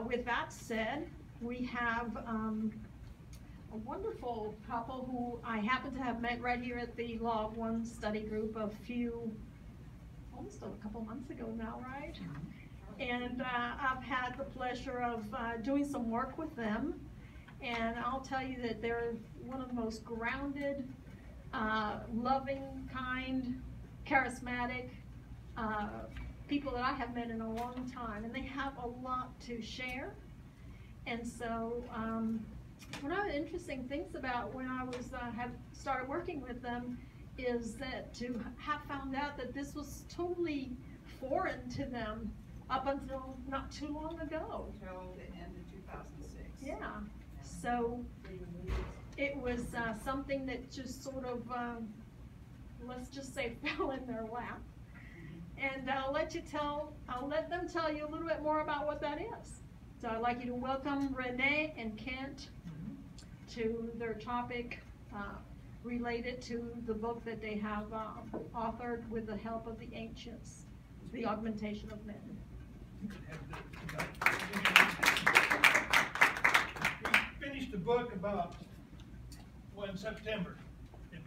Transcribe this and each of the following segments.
With that said, we have a wonderful couple who I happen to have met right here at the Law of One study group almost a couple months ago now, right? And I've had the pleasure of doing some work with them, and I'll tell you that they're one of the most grounded, loving, kind, charismatic people that I have met in a long time, and they have a lot to share. And so one of the interesting things about when I was have started working with them is that to have found out that this was totally foreign to them up until not too long ago. Until the end of 2006. Yeah. So it was something that just sort of, let's just say, fell in their lap. And I'll let them tell you a little bit more about what that is. So I'd like you to welcome Renee and Kent to their topic related to the book that they have authored with the help of the ancients, The Augmentation of Men. We finished the book about, in September. It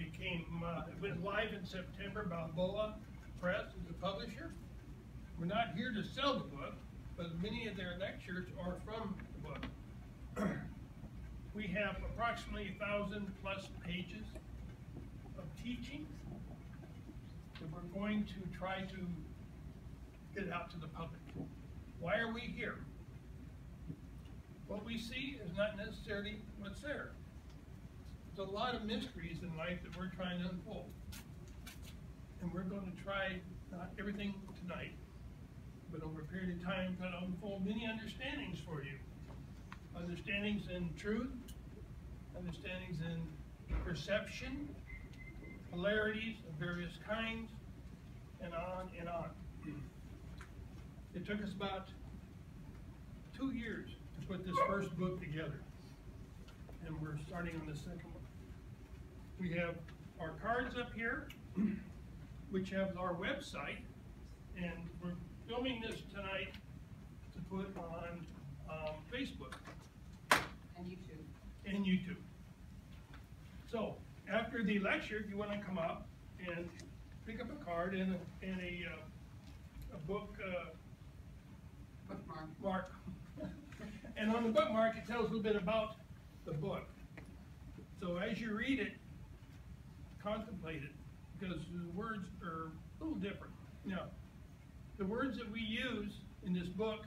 went live in September. Balboa Press is the publisher. We're not here to sell the book, but many of their lectures are from the book. We have approximately 1,000+ pages of teaching that we're going to try to get out to the public. Why are we here? What we see is not necessarily what's there. There's a lot of mysteries in life that we're trying to unfold. And we're going to try, not everything tonight, but over a period of time, try to unfold many understandings for you. Understandings in truth, understandings in perception, polarities of various kinds, and on and on. It took us about 2 years to put this first book together, and we're starting on the second one. We have our cards up here, which have our website, and we're filming this tonight to put on Facebook and YouTube. So after the lecture, if you want to come up and pick up a card and a book bookmark. And on the bookmark, it tells a little bit about the book. So as you read it, contemplate it, because the words are a little different. Now, the words that we use in this book,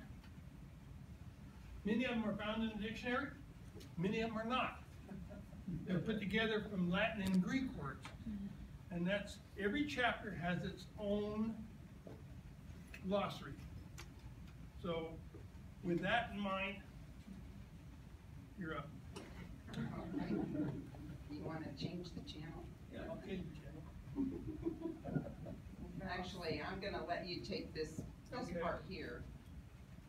many of them are found in the dictionary, many of them are not. They're put together from Latin and Greek words. And that's, every chapter has its own glossary. So, with that in mind, you're up. You want to change the channel? Yeah, I'll change the channel. Actually, I'm going to let you take this Okay. part here.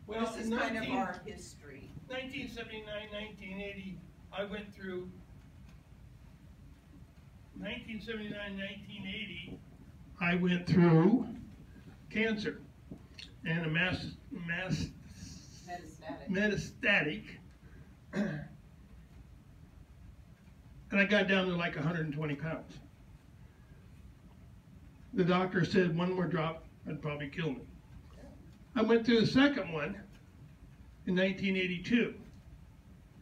Well, this is kind of our history. 1979, 1980, I went through 1979, 1980, I went through cancer and a metastatic, and I got down to like 120 pounds. The doctor said one more drop would probably kill me. I went through the second one in 1982,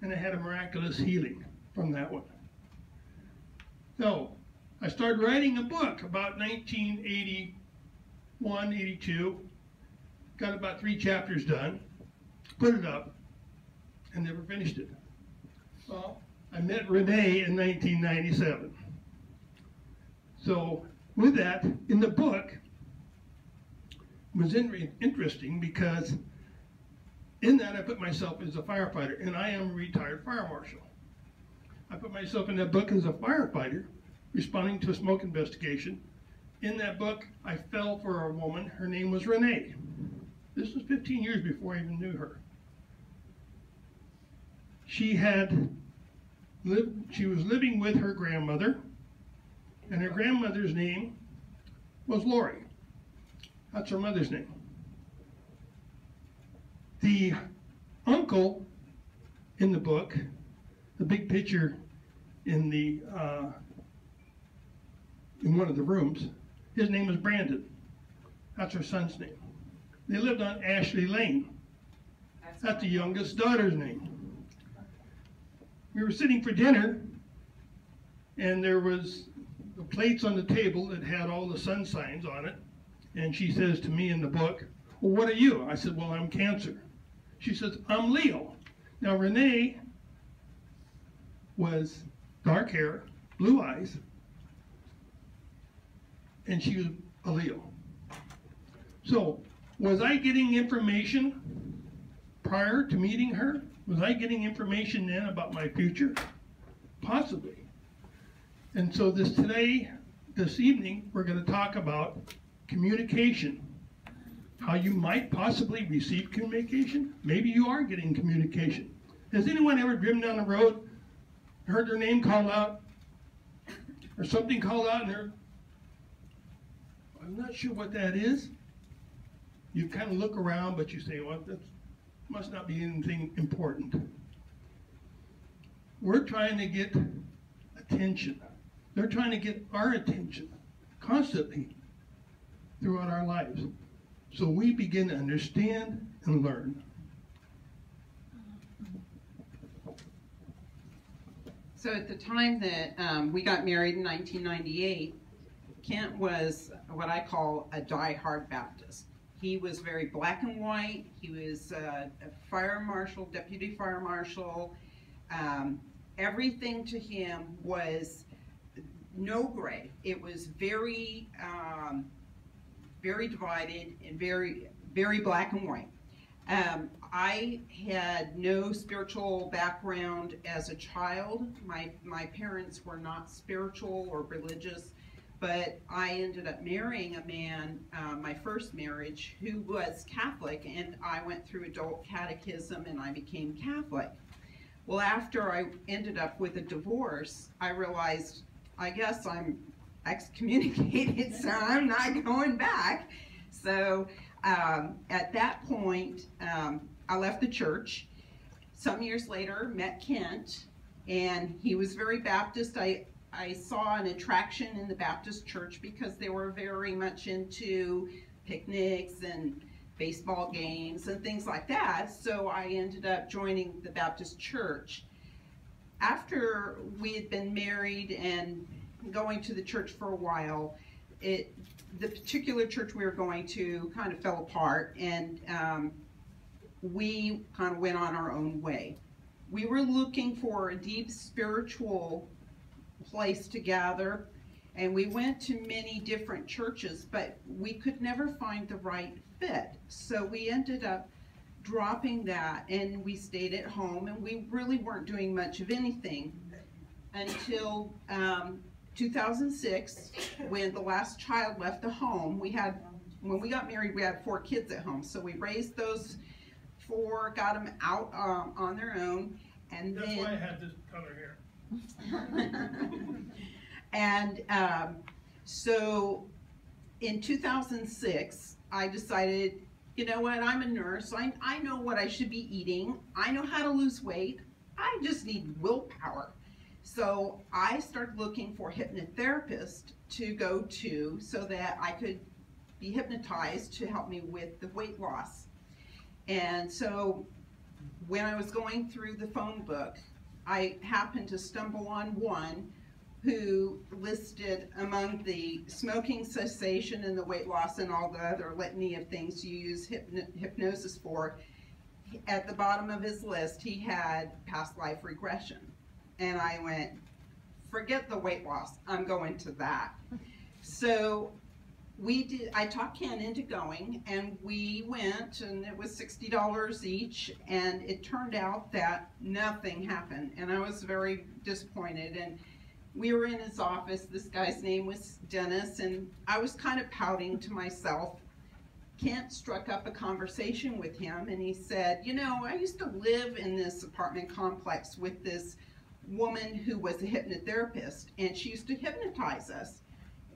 and I had a miraculous healing from that one. So I started writing a book about 1981, 82, got about 3 chapters done, put it up, and never finished it. Well, I met Renee in 1997. So with that, in the book, it was interesting because in that I put myself as a firefighter, and I am a retired fire marshal. I put myself in that book as a firefighter, responding to a smoke investigation. In that book, I fell for a woman. Her name was Renee. This was 15 years before I even knew her. She was living with her grandmother, and her grandmother's name was Lori. That's her mother's name. The uncle in the book, the big picture in the in one of the rooms, his name was Brandon. That's her son's name. They lived on Ashley Lane. That's the youngest daughter's name. We were sitting for dinner, and there was the plates on the table that had all the sun signs on it. And she says to me in the book, well, what are you? I said, well, I'm Cancer. She says, I'm Leo. Now, Renee was dark hair, blue eyes, and she was a Leo. So, was I getting information prior to meeting her? Was I getting information then about my future? Possibly. And so this evening, we're going to talk about communication. How you might possibly receive communication. Maybe you are getting communication. Has anyone ever driven down the road, heard their name called out, or something called out, and they're, I'm not sure what that is? You kind of look around, but you say, well, that must not be anything important. We're trying to get attention. They're trying to get our attention constantly throughout our lives. So we begin to understand and learn. So at the time that we got married in 1998, Kent was what I call a die-hard Baptist. He was very black and white. He was a fire marshal, deputy fire marshal. Everything to him was no gray. It was very, very divided and very, very black and white. I had no spiritual background as a child. My parents were not spiritual or religious, but I ended up marrying a man, my first marriage, who was Catholic, and I went through adult catechism and I became Catholic. Well, after I ended up with a divorce, I realized, I guess I'm excommunicated, so I'm not going back. So at that point, I left the church. Some years later, met Kent, and he was very Baptist. I saw an attraction in the Baptist church because they were very much into picnics and baseball games and things like that. So I ended up joining the Baptist church. After we had been married and going to the church for a while, the particular church we were going to kind of fell apart, and we kind of went on our own way. We were looking for a deep spiritual place to gather, and we went to many different churches, but we could never find the right fit. So we ended up dropping that, and we stayed at home, and we really weren't doing much of anything until 2006, when the last child left the home. When we got married, we had 4 kids at home, so we raised those 4, got them out on their own, and That's why I had this color hair. And so in 2006, I decided, you know what, I'm a nurse. I know what I should be eating. I know how to lose weight. I just need willpower. So I started looking for a hypnotherapist to go to so that I could be hypnotized to help me with the weight loss. And so when I was going through the phone book, I happened to stumble on one who listed among the smoking cessation and the weight loss and all the other litany of things you use hypnosis for. At the bottom of his list, he had past life regression. And I went, forget the weight loss, I'm going to that. So I talked Ken into going, and we went, and it was $60 each, and it turned out that nothing happened, and I was very disappointed. And we were in his office. This guy's name was Dennis, and I was kind of pouting to myself. Kent struck up a conversation with him, and he said, you know, I used to live in this apartment complex with this woman who was a hypnotherapist, and she used to hypnotize us.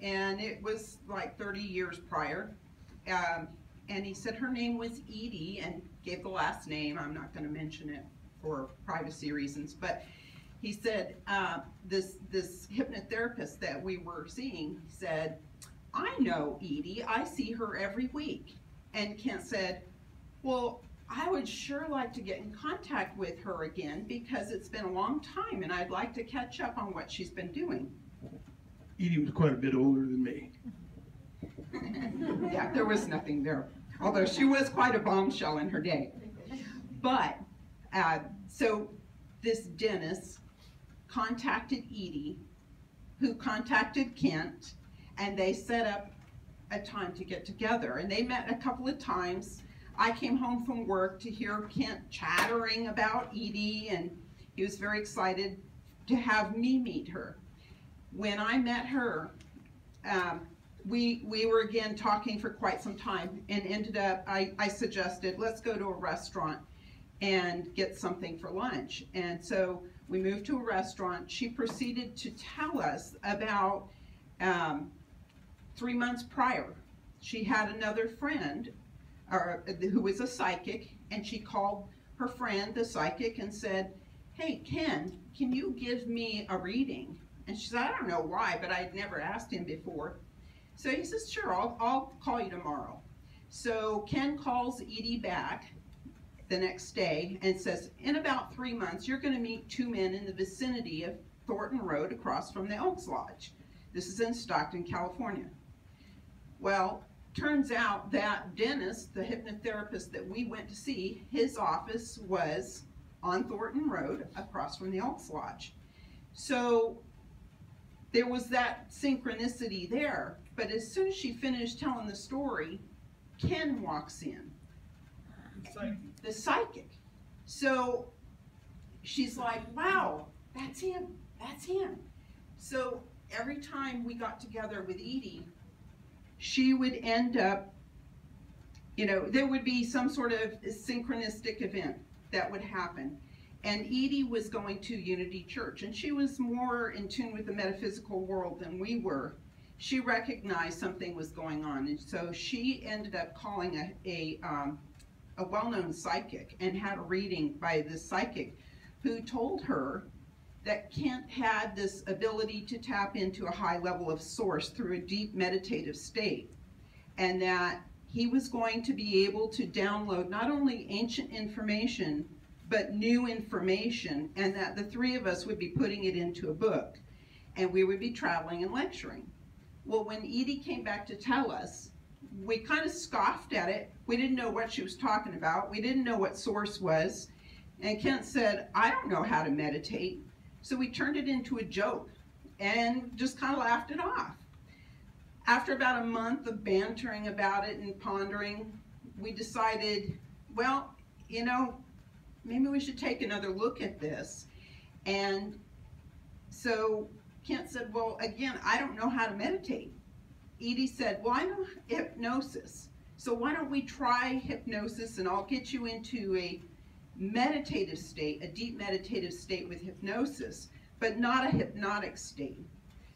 And it was like 30 years prior. And he said her name was Edie, and gave the last name. I'm not going to mention it for privacy reasons, but he said, this hypnotherapist that we were seeing said, I know Edie, I see her every week. And Kent said, well, I would sure like to get in contact with her again because it's been a long time and I'd like to catch up on what she's been doing. Edie was quite a bit older than me. Yeah, there was nothing there. Although she was quite a bombshell in her day. But, so this dentist contacted Edie, who contacted Kent, and they set up a time to get together. And they met a couple of times. I came home from work to hear Kent chattering about Edie, and he was very excited to have me meet her. When I met her, we were again talking for quite some time, and ended up, I suggested, let's go to a restaurant and get something for lunch. And so we moved to a restaurant. She proceeded to tell us about 3 months prior, she had another friend who was a psychic, and she called her friend, the psychic, and said, hey, Ken, can you give me a reading? And she said, I don't know why, but I'd never asked him before. So he says, sure, I'll call you tomorrow. So Ken calls Edie back the next day and says, in about 3 months, you're going to meet 2 men in the vicinity of Thornton Road across from the Elks Lodge. This is in Stockton, California. Well, turns out that dentist, the hypnotherapist that we went to see, his office was on Thornton Road across from the Elks Lodge. So there was that synchronicity there. But as soon as she finished telling the story, Ken walks in. The psychic. So she's like, wow, that's him, that's him. So every time we got together with Edie, she would end up, you know, there would be some sort of synchronistic event that would happen. And Edie was going to Unity Church, and she was more in tune with the metaphysical world than we were. She recognized something was going on, and so she ended up calling a well-known psychic and had a reading by this psychic who told her that Kent had this ability to tap into a high level of source through a deep meditative state, and that he was going to be able to download not only ancient information but new information, and that the 3 of us would be putting it into a book, and we would be traveling and lecturing. Well, when Edie came back to tell us, we kind of scoffed at it. We didn't know what she was talking about. We didn't know what source was. And Kent said, I don't know how to meditate. So we turned it into a joke and just kind of laughed it off. After about a month of bantering about it and pondering, we decided, well, you know, maybe we should take another look at this. And so Kent said, well, again, I don't know how to meditate. Edie said, well, I know hypnosis. So why don't we try hypnosis, and I'll get you into a meditative state, a deep meditative state with hypnosis, but not a hypnotic state.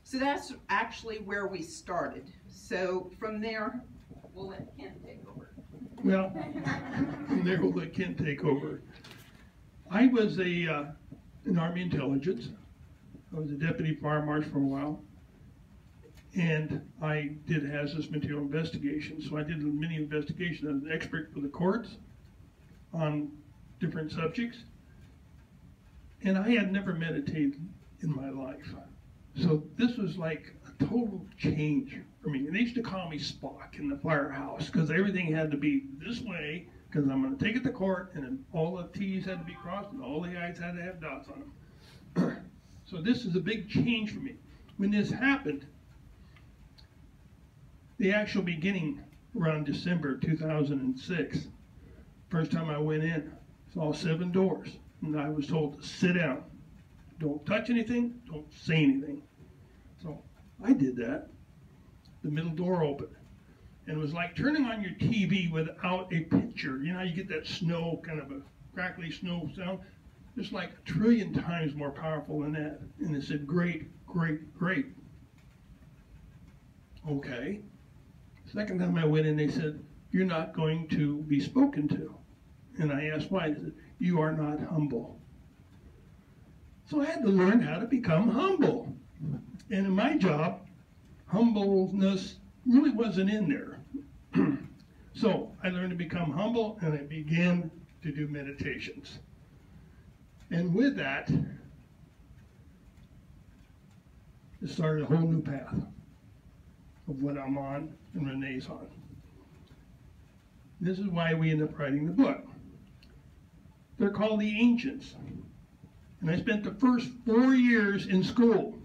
So that's actually where we started. So from there, we'll let Ken take over. Well, from there we'll let Ken take over. I was an Army intelligence. I was a deputy fire marshal for a while, and I did hazardous material investigation. So I did many investigations. I was an expert for the courts on different subjects, and I had never meditated in my life. So this was like a total change for me. And they used to call me Spock in the firehouse because everything had to be this way, because I'm going to take it to court, and then all the T's had to be crossed and all the I's had to have dots on them. So this is a big change for me. When this happened, the actual beginning around December 2006, first time I went in, saw 7 doors, and I was told to sit down. Don't touch anything, don't say anything. So I did that. The middle door opened. And it was like turning on your TV without a picture. You know how you get that snow, kind of a crackly snow sound? It's like 1 trillion times more powerful than that. And it said, great, great, great. Okay. Second time I went in, they said, you're not going to be spoken to. And I asked why. He said, you are not humble. So I had to learn how to become humble. And in my job, humbleness really wasn't in there. So I learned to become humble, and I began to do meditations. And with that, it started a whole new path of what I'm on and Renee's on. This is why we end up writing the book. They're called the Ancients. And I spent the first 4 years in school.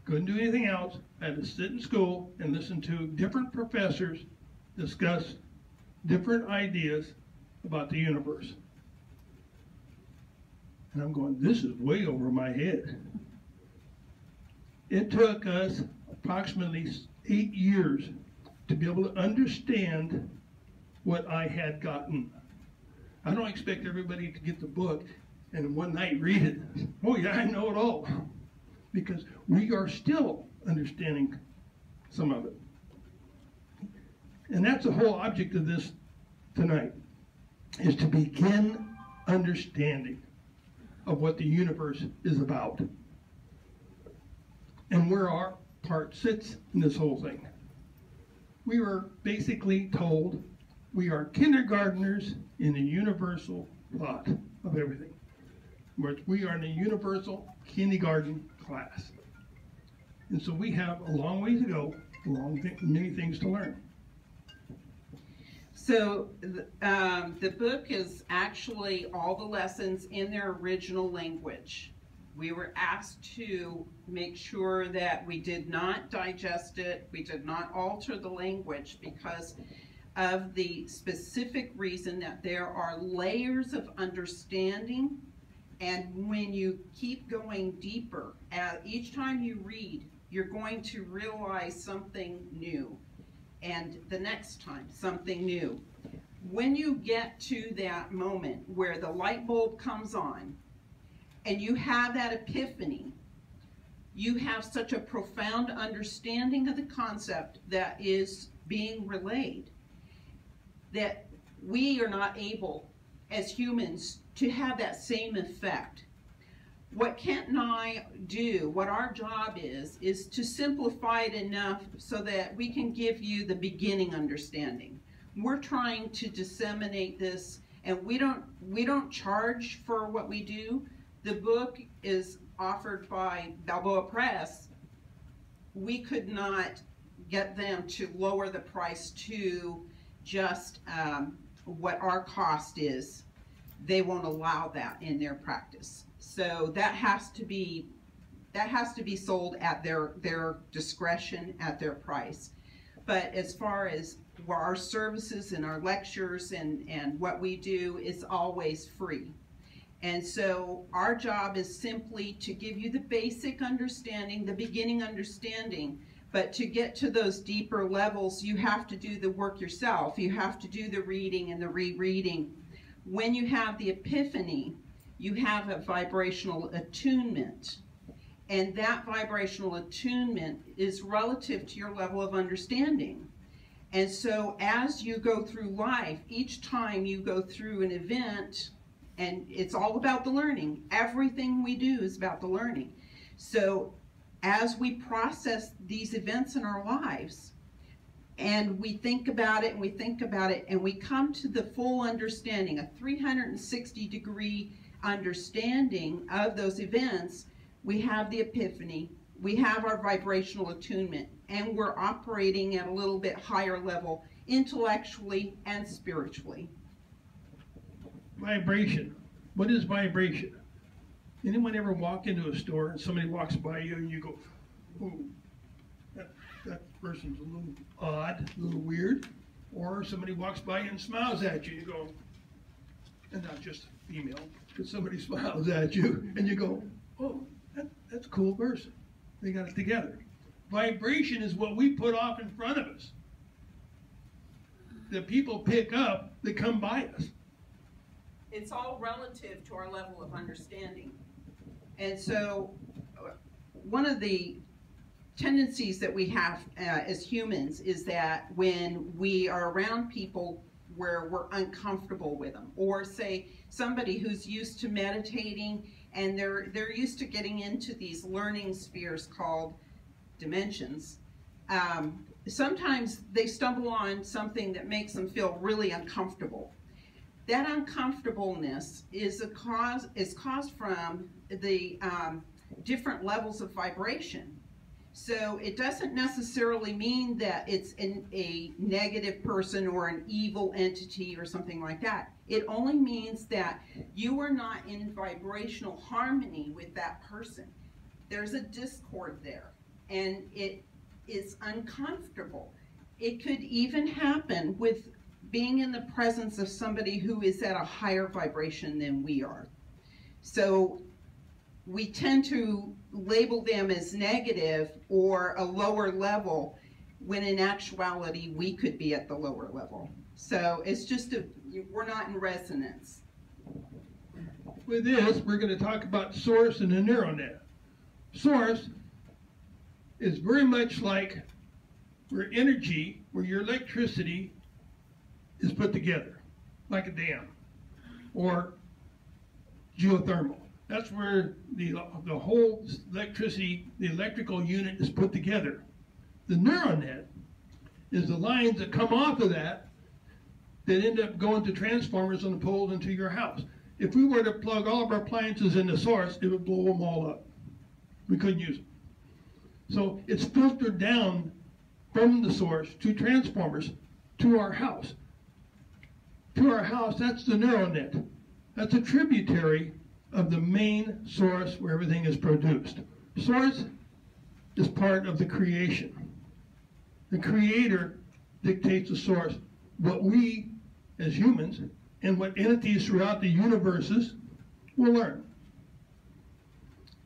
Couldn't do anything else. I had to sit in school and listen to different professors discuss different ideas about the universe. And I'm going, this is way over my head. It took us approximately 8 years to be able to understand what I had gotten. I don't expect everybody to get the book and in one night read it. Oh yeah, I know it all. Because we are still understanding some of it. And that's the whole object of this tonight, is to begin understanding of what the universe is about and where our part sits in this whole thing. We were basically told we are kindergartners in the universal thought of everything. We are in a universal kindergarten class. And so we have a long way to go, many things to learn. So the book is actually all the lessons in their original language. We were asked to make sure that we did not digest it, we did not alter the language, because of the specific reason that there are layers of understanding, and when you keep going deeper, each time you read, you're going to realize something new, and the next time something new. When you get to that moment where the light bulb comes on and you have that epiphany, you have such a profound understanding of the concept that is being relayed that we are not able as humans to have that same effect. What Kent and I do, what our job is to simplify it enough so that we can give you the beginning understanding. We're trying to disseminate this, and we don't charge for what we do. The book is offered by Balboa Press. We could not get them to lower the price to just what our cost is. They won't allow that in their practice. So that has to be sold at their discretion, at their price. But as far as our services and our lectures and what we do is always free. And so our job is simply to give you the basic understanding, the beginning understanding. But to get to those deeper levels, you have to do the work yourself. You have to do the reading and the rereading. When you have the epiphany, you have a vibrational attunement. And that vibrational attunement is relative to your level of understanding. And so as you go through life, each time you go through an event, and it's all about the learning. Everything we do is about the learning. So as we process these events in our lives, and we think about it, and we think about it, and we come to the full understanding, a 360-degree understanding of those events, we have the epiphany, we have our vibrational attunement, and we're operating at a little bit higher level, intellectually and spiritually. Vibration. What is vibration? Anyone ever walk into a store and somebody walks by you and you go, oh, that person's a little odd, a little weird? Or somebody walks by you and smiles at you, you go, and not just female, but somebody smiles at you and you go, oh, that's a cool person. They got it together. Vibration is what we put off in front of us. The people pick up that come by us. It's all relative to our level of understanding. And so one of the tendencies that we have as humans is that when we are around people, where we're uncomfortable with them. Or say somebody who's used to meditating and they're used to getting into these learning spheres called dimensions. Sometimes they stumble on something that makes them feel really uncomfortable. That uncomfortableness is caused from the different levels of vibration. So it doesn't necessarily mean that it's a negative person or an evil entity or something like that. It only means that you are not in vibrational harmony with that person. There's a discord there, and it is uncomfortable. It could even happen with being in the presence of somebody who is at a higher vibration than we are. So we tend to label them as negative or a lower level, when in actuality we could be at the lower level. So it's just we're not in resonance. With this, we're going to talk about source and the neural net. Source is very much like where energy, where your electricity is put together, like a dam or geothermal. That's where the whole electricity, the electrical unit is put together. The neural net is the lines that come off of that end up going to transformers on the poles into your house. If we were to plug all of our appliances in the source, it would blow them all up. We couldn't use them. So it's filtered down from the source to transformers to our house. To our house, that's the neural net. That's a tributary of the main source where everything is produced. Source is part of the creation. The creator dictates the source. What we, as humans, and what entities throughout the universes will learn.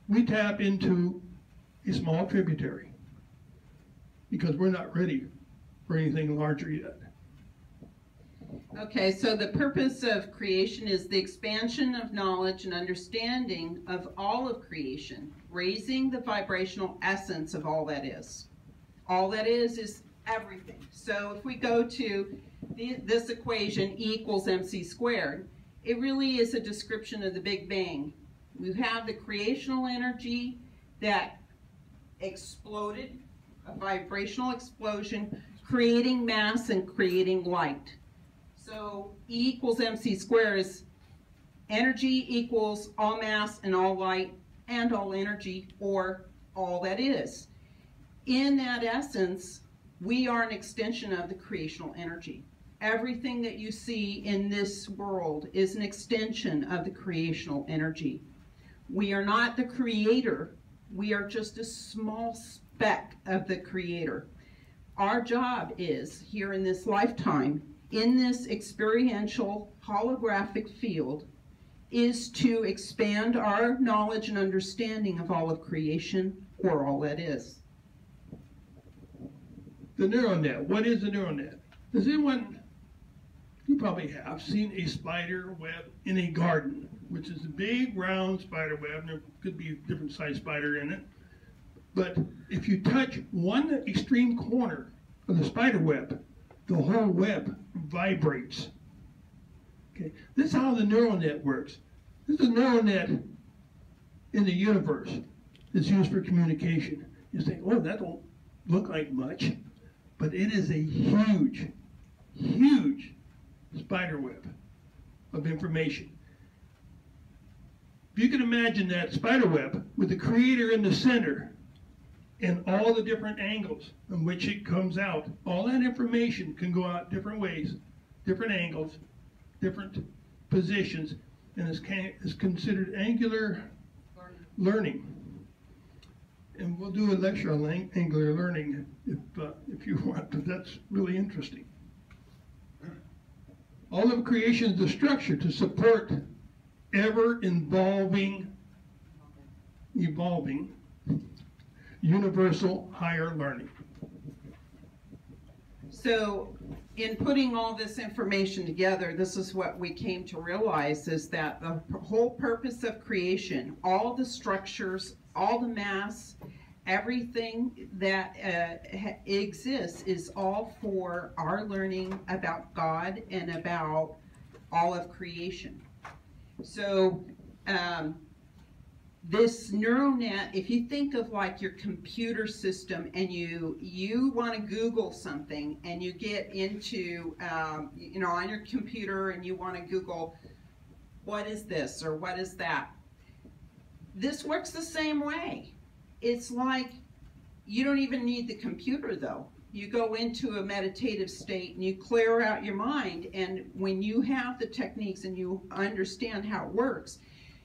We tap into a small tributary because we're not ready for anything larger yet. Okay, so the purpose of creation is the expansion of knowledge and understanding of all of creation, raising the vibrational essence of all that is. All that is everything. So if we go to this equation, E equals mc squared, it really is a description of the Big Bang. We have the creational energy that exploded, a vibrational explosion, creating mass and creating light. So E equals mc squared is energy equals all mass and all light and all energy, or all that is. In that essence, we are an extension of the creational energy. Everything that you see in this world is an extension of the creational energy. We are not the creator. We are just a small speck of the creator. Our job is, here in this lifetime, in this experiential holographic field, is to expand our knowledge and understanding of all of creation, or all that is. The neural net. What is the neural net? Does anyone, you probably have, seen a spider web in a garden, which is a big round spider web, and there could be a different size spider in it. But if you touch one extreme corner of the spider web, the whole web vibrates. Okay, this is how the neural net works. This is a neural net in the universe that's used for communication. You think, oh, that don't look like much, but it is a huge, huge spider web of information. If you can imagine that spider web with the creator in the center and all the different angles in which it comes out, all that information can go out different ways, different angles, different positions, and is considered angular learning. And we'll do a lecture on angular learning if you want, but that's really interesting. All of creation is the structure to support ever-evolving, universal higher learning. So in putting all this information together, this is what we came to realize, is that the whole purpose of creation, all the structures, all the mass, everything that exists is all for our learning about God and about all of creation. So this neural net, if you think of like your computer system and you want to Google something and you get into, you know, on your computer and you want to Google, what is this or what is that? This works the same way. It's like you don't even need the computer though. You go into a meditative state and you clear out your mind, and when you have the techniques and you understand how it works,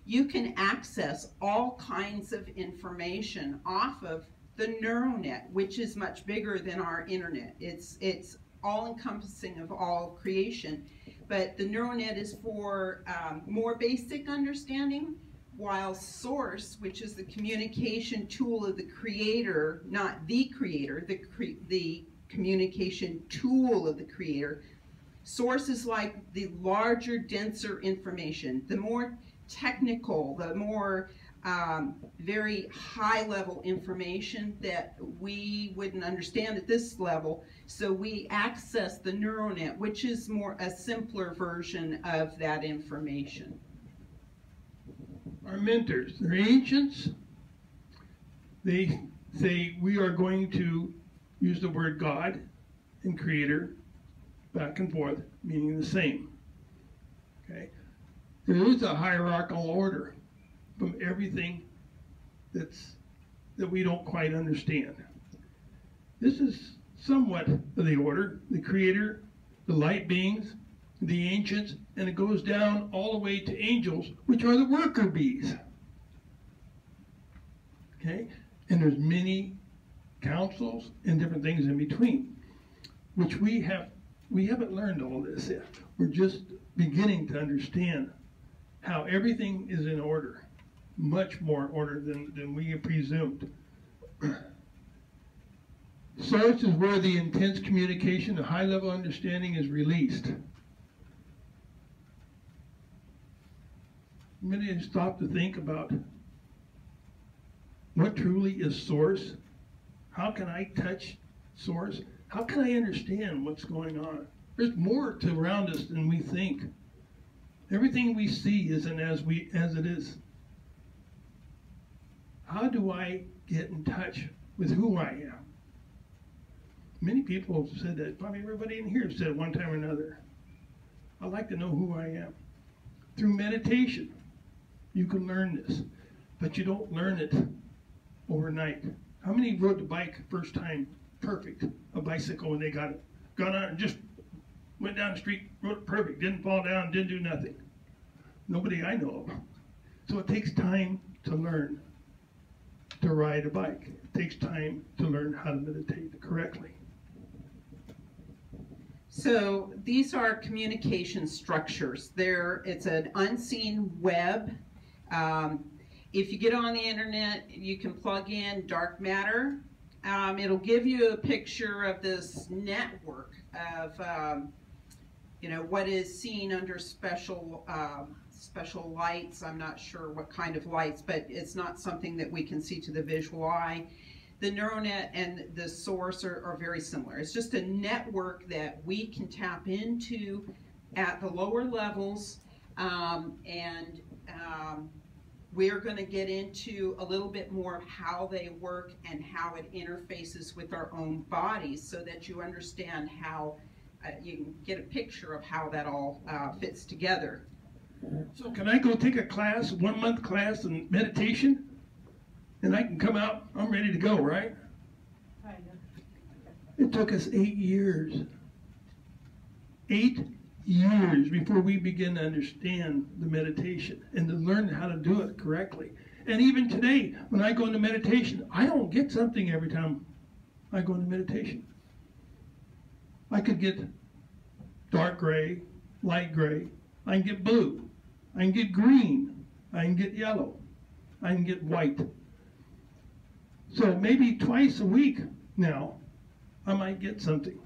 you can access all kinds of information off of the neural net, which is much bigger than our internet. It's all-encompassing of all creation, but the neural net is for more basic understanding, while source, which is the communication tool of the creator, not the creator, the communication tool of the creator, source is like the larger, denser information, the more technical, the more very high level information that we wouldn't understand at this level. So we access the neural net, which is more a simpler version of that information. Our mentors, they're ancients. They say we are going to use the word God and creator back and forth, meaning the same. Okay? There is a hierarchical order from everything that we don't quite understand. This is somewhat of the order: the creator, the light beings, the ancients, and it goes down all the way to angels, which are the worker bees. Okay? And there's many councils and different things in between, which we haven't learned all this yet. We're just beginning to understand how everything is in order, much more order than we presumed. Source is where the intense communication, the high-level understanding is released. Many stop to think about what truly is source. How can I touch source? How can I understand what's going on? There's more to around us than we think. Everything we see isn't as it is. How do I get in touch with who I am? Many people have said that. Probably everybody in here has said it one time or another. I'd like to know who I am. Through meditation, you can learn this, but you don't learn it overnight. How many rode the bike first time perfect, a bicycle, when they got on and just went down the street, rode it perfect, didn't fall down, didn't do nothing? Nobody I know of. So it takes time to learn to ride a bike. It takes time to learn how to meditate correctly. So these are communication structures. It's an unseen web. If you get on the internet, you can plug in dark matter. It'll give you a picture of this network of what is seen under special lights. I'm not sure what kind of lights, but it's not something that we can see to the visual eye. The neural net and the source are very similar. It's just a network that we can tap into at the lower levels, and we're going to get into a little bit more of how they work and how it interfaces with our own bodies, so that you understand how you can get a picture of how that all fits together. So can I go take a class, 1 month class in meditation, and I can come out, I'm ready to go, right? Kind of. It took us 8 years. 8 years before we begin to understand the meditation and to learn how to do it correctly. And even today, when I go into meditation, I don't get something every time I go into meditation. I could get dark gray, light gray, I can get blue, I can get green, I can get yellow, I can get white. So maybe twice a week now, I might get something.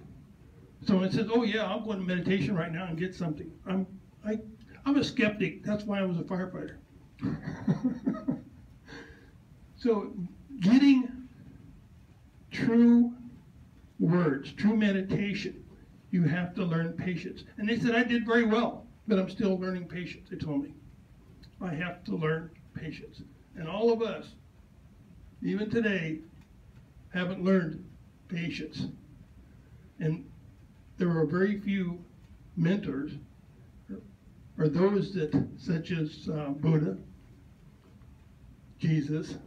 Someone says, oh yeah, I'll go into meditation right now and get something. I'm a skeptic. That's why I was a firefighter. So getting true words, true meditation, you have to learn patience. And they said, I did very well, but I'm still learning patience, they told me. I have to learn patience. And all of us, even today, haven't learned patience. And there are very few mentors, or those that, such as Buddha, Jesus,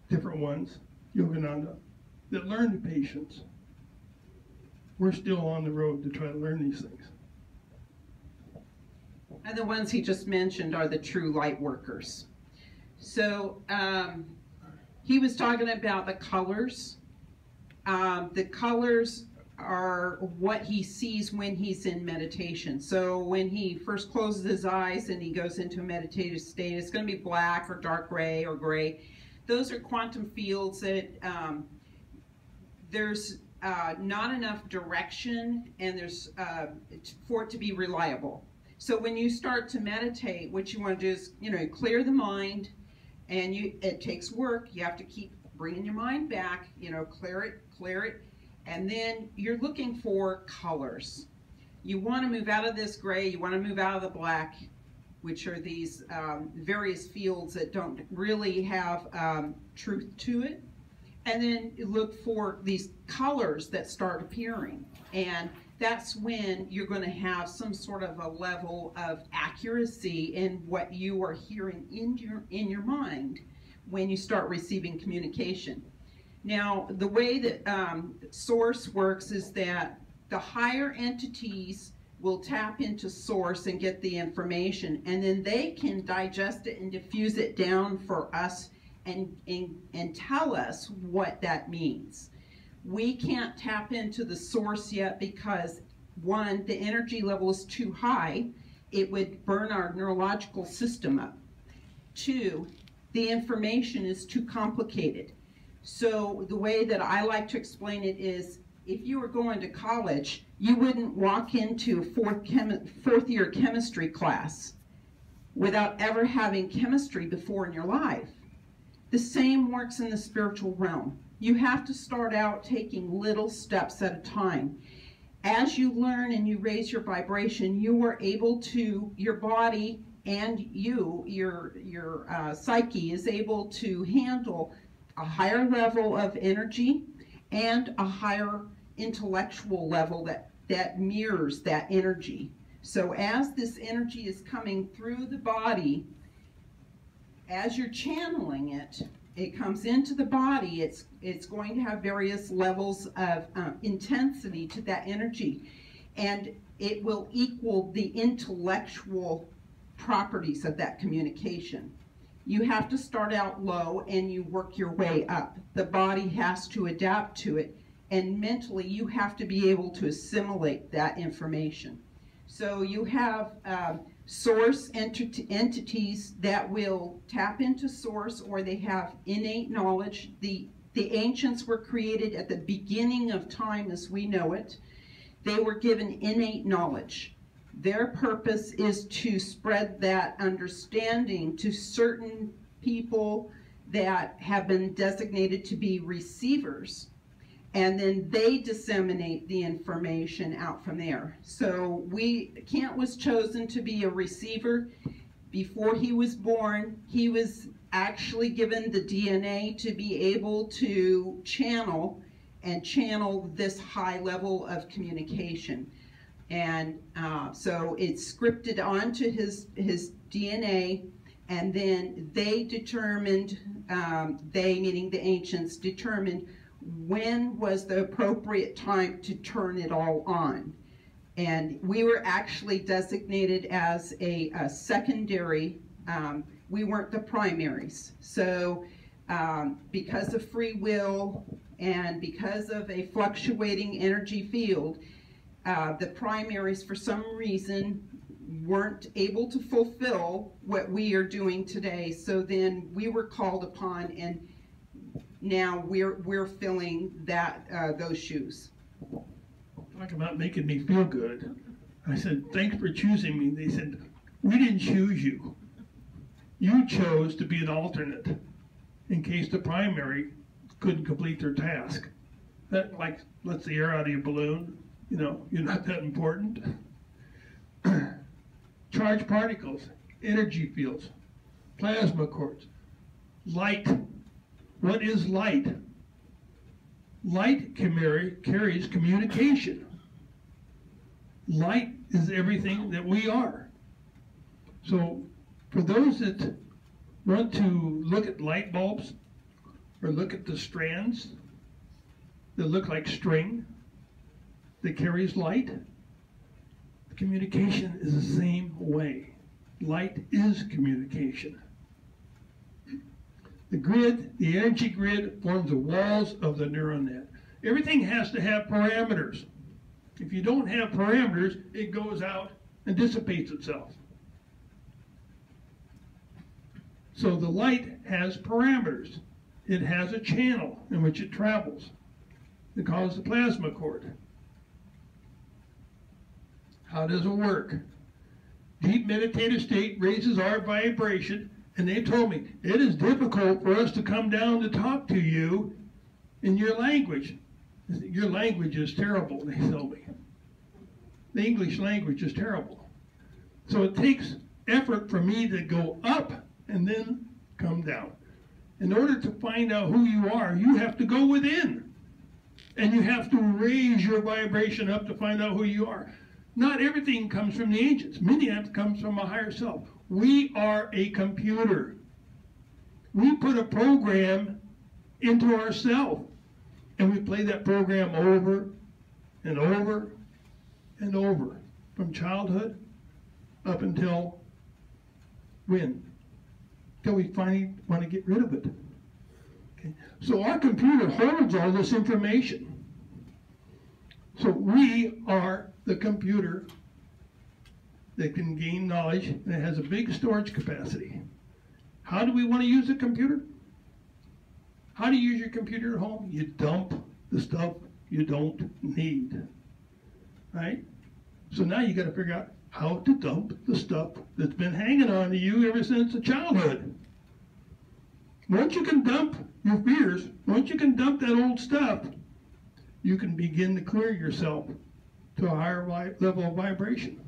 different ones, Yogananda, that learned patience. We're still on the road to try to learn these things. And the ones he just mentioned are the true light workers. So he was talking about the colors. The colors are what he sees when he's in meditation. So when he first closes his eyes and he goes into a meditative state, it's going to be black or dark gray or gray. Those are quantum fields that there's not enough direction and there's for it to be reliable. So when you start to meditate, what you want to do is, clear the mind, and it takes work. You have to keep bringing your mind back, clear it, and then you're looking for colors. You want to move out of this gray, you want to move out of the black, which are these various fields that don't really have truth to it. And then you look for these colors that start appearing. And that's when you're going to have some sort of a level of accuracy in what you are hearing in your mind when you start receiving communication. Now, the way that Source works is that the higher entities will tap into Source and get the information, and then they can digest it and diffuse it down for us and tell us what that means. We can't tap into the Source yet because, one, the energy level is too high. It would burn our neurological system up. Two, the information is too complicated. So the way that I like to explain it is, if you were going to college, you wouldn't walk into a fourth year chemistry class without ever having chemistry before in your life. The same works in the spiritual realm. You have to start out taking little steps at a time. As you learn and you raise your vibration, you are able to, your body and your psyche is able to handle a higher level of energy and a higher intellectual level that mirrors that energy. So as this energy is coming through the body, as you're channeling it, it comes into the body, it's going to have various levels of intensity to that energy, and it will equal the intellectual properties of that communication. You have to start out low and you work your way up. The body has to adapt to it, and mentally you have to be able to assimilate that information. So you have source entities that will tap into source, or they have innate knowledge. The ancients were created at the beginning of time as we know it. They were given innate knowledge. Their purpose is to spread that understanding to certain people that have been designated to be receivers, and then they disseminate the information out from there. So Kent was chosen to be a receiver. Before he was born, he was actually given the DNA to be able to channel this high level of communication. And so it's scripted onto his DNA, and then they determined, they meaning the ancients, determined when was the appropriate time to turn it all on. And we were actually designated as a secondary, we weren't the primaries. So because of free will and because of a fluctuating energy field, the primaries for some reason weren't able to fulfill what we are doing today. So then we were called upon, and now we're filling those shoes. Talk about making me feel good. I said, thanks for choosing me. They said, we didn't choose you. You chose to be an alternate. in case the primary couldn't complete their task. That, like, lets the air out of your balloon. You know, you're not that important. Charged particles, energy fields, plasma cores, light. What is light? Light carries communication. Light is everything that we are. So for those that want to look at light bulbs or look at the strands that look like string that carries light, communication is the same way. Light is communication. The grid, the energy grid, forms the walls of the neural net. Everything has to have parameters. If you don't have parameters, it goes out and dissipates itself. So the light has parameters. It has a channel in which it travels. It calls the plasma cord. How does it work? Deep meditative state raises our vibration, and they told me it is difficult for us to come down to talk to you in your language. Your language is terrible, they told me. The English language is terrible. So it takes effort for me to go up and then come down. In order to find out who you are, you have to go within. And you have to raise your vibration up to find out who you are. Not everything comes from the ancients. Many of it comes from a higher self. We are a computer. We put a program into ourselves, and we play that program over and over and over, from childhood up until when? Until we finally want to get rid of it. Okay? So our computer holds all this information. So we are the computer that can gain knowledge, and it has a big storage capacity. How do we want to use a computer? How do you use your computer at home? You dump the stuff you don't need, right? So now you got to figure out how to dump the stuff that's been hanging on to you ever since childhood. Once you can dump your fears, once you can dump that old stuff, you can begin to clear yourself to a higher level of vibration.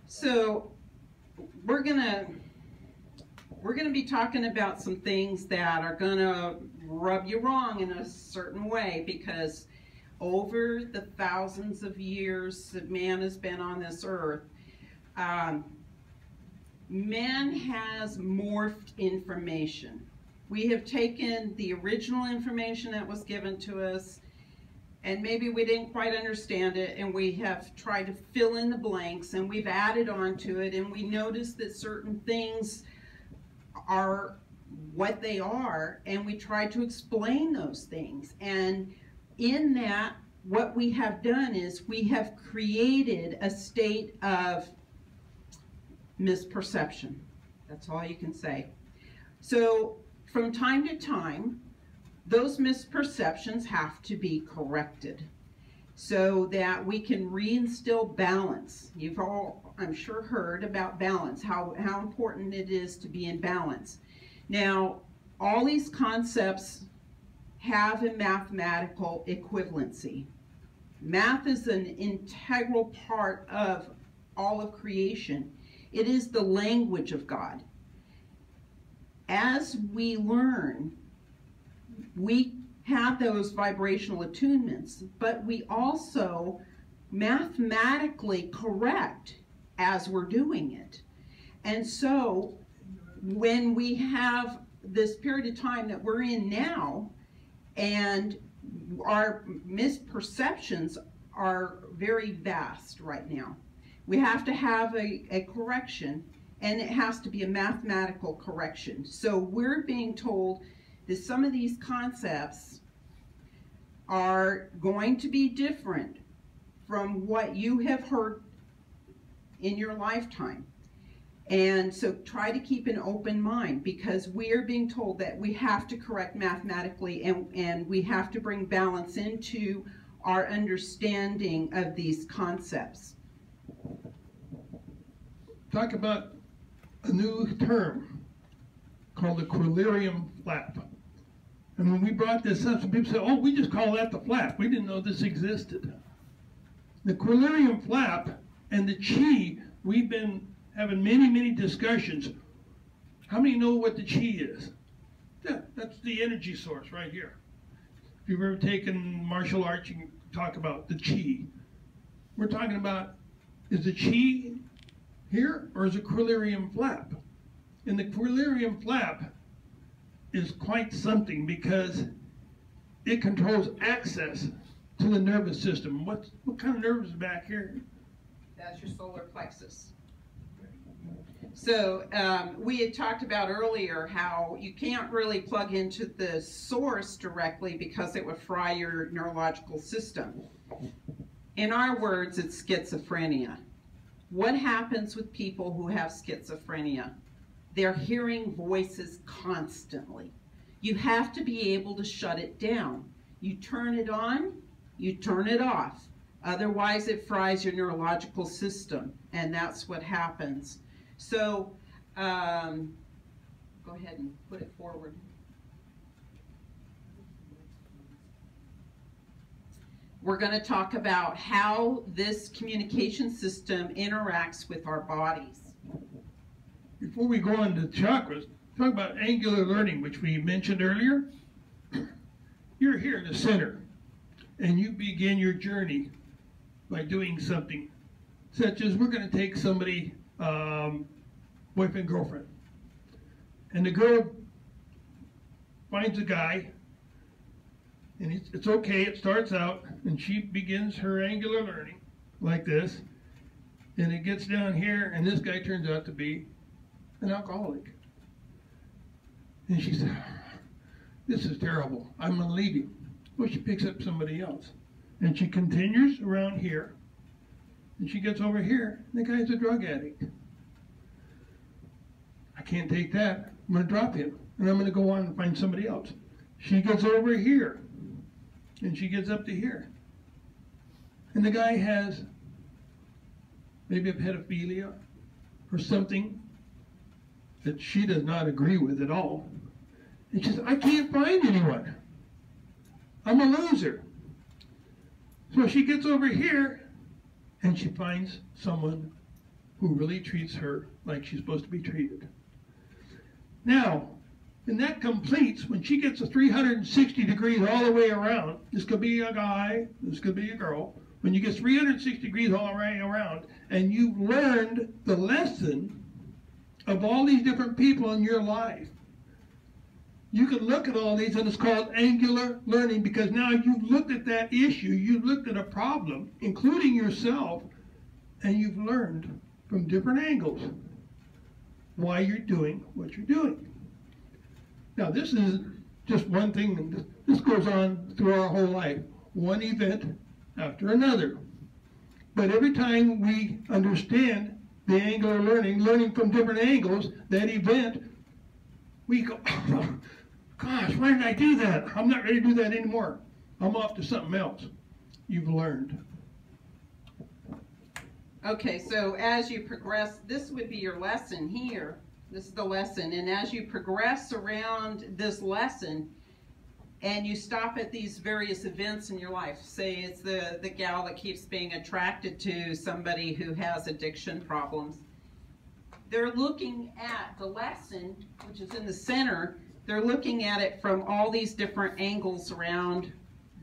So we're gonna be talking about some things that are gonna rub you wrong in a certain way, because over the thousands of years that man has been on this earth, man has morphed information. We have taken the original information that was given to us, and maybe we didn't quite understand it, and we have tried to fill in the blanks, and we've added on to it, and we noticed that certain things are what they are, and we try to explain those things. And in that, what we have done is we have created a state of misperception. That's all you can say. So from time to time, those misperceptions have to be corrected so that we can reinstill balance. You've all, I'm sure, heard about balance, how important it is to be in balance. Now, all these concepts have a mathematical equivalency. Math is an integral part of all of creation. It is the language of God. As we learn, we have those vibrational attunements, but we also mathematically correct as we're doing it. And so when we have this period of time that we're in now, and our misperceptions are very vast right now, we have to have a correction, and it has to be a mathematical correction. So we're being told that some of these concepts are going to be different from what you have heard in your lifetime. And so try to keep an open mind, because we are being told that we have to correct mathematically, and we have to bring balance into our understanding of these concepts. Talk about a new term, called the quilarium flap. And when we brought this up, some people said, oh, we just call that the flap. We didn't know this existed. The quilarium flap and the chi, we've been having many, many discussions. How many know what the chi is? Yeah, that's the energy source right here. If you've ever taken martial arts, you can talk about the chi. We're talking about, is the chi here or is it quilarium flap? And the quilarium flap is quite something because it controls access to the nervous system. What kind of nerve is back here? That's your solar plexus. So we had talked about earlier how you can't really plug into the source directly because it would fry your neurological system. In our words, it's schizophrenia. What happens with people who have schizophrenia? They're hearing voices constantly. You have to be able to shut it down. You turn it on, you turn it off. Otherwise, it fries your neurological system, and that's what happens. So, go ahead and put it forward. We're going to talk about how this communication system interacts with our bodies. Before we go on to chakras, talk about angular learning, which we mentioned earlier. You're here in the center, and you begin your journey by doing something, such as we're going to take somebody, boyfriend, girlfriend, and the girl finds a guy, and it's okay, it starts out, and she begins her angular learning like this, and it gets down here, and this guy turns out to be an alcoholic. And she said, this is terrible, I'm going to leave him. Well, she picks up somebody else. And she continues around here, and she gets over here, and the guy's a drug addict. I can't take that, I'm going to drop him, and I'm going to go on and find somebody else. She gets over here, and she gets up to here. And the guy has maybe a pedophilia or something that she does not agree with at all. And she says, I can't find anyone. I'm a loser. So she gets over here and she finds someone who really treats her like she's supposed to be treated. Now, and that completes when she gets a 360 degrees all the way around. This could be a guy, this could be a girl. When you get 360 degrees all the way around and you've learned the lesson of all these different people in your life, you can look at all these, and it's called angular learning, because now you've looked at that issue, you've looked at a problem, including yourself, and you've learned from different angles why you're doing what you're doing. Now, this is just one thing, and this goes on through our whole life, one event after another. But every time we understand the angular learning from different angles, that event, we go, oh, gosh, why did I do that? I'm not ready to do that anymore. I'm off to something else. You've learned. Okay, so as you progress, this would be your lesson here. This is the lesson. And as you progress around this lesson, and you stop at these various events in your life, say it's the gal that keeps being attracted to somebody who has addiction problems, they're looking at the lesson, which is in the center. They're looking at it from all these different angles around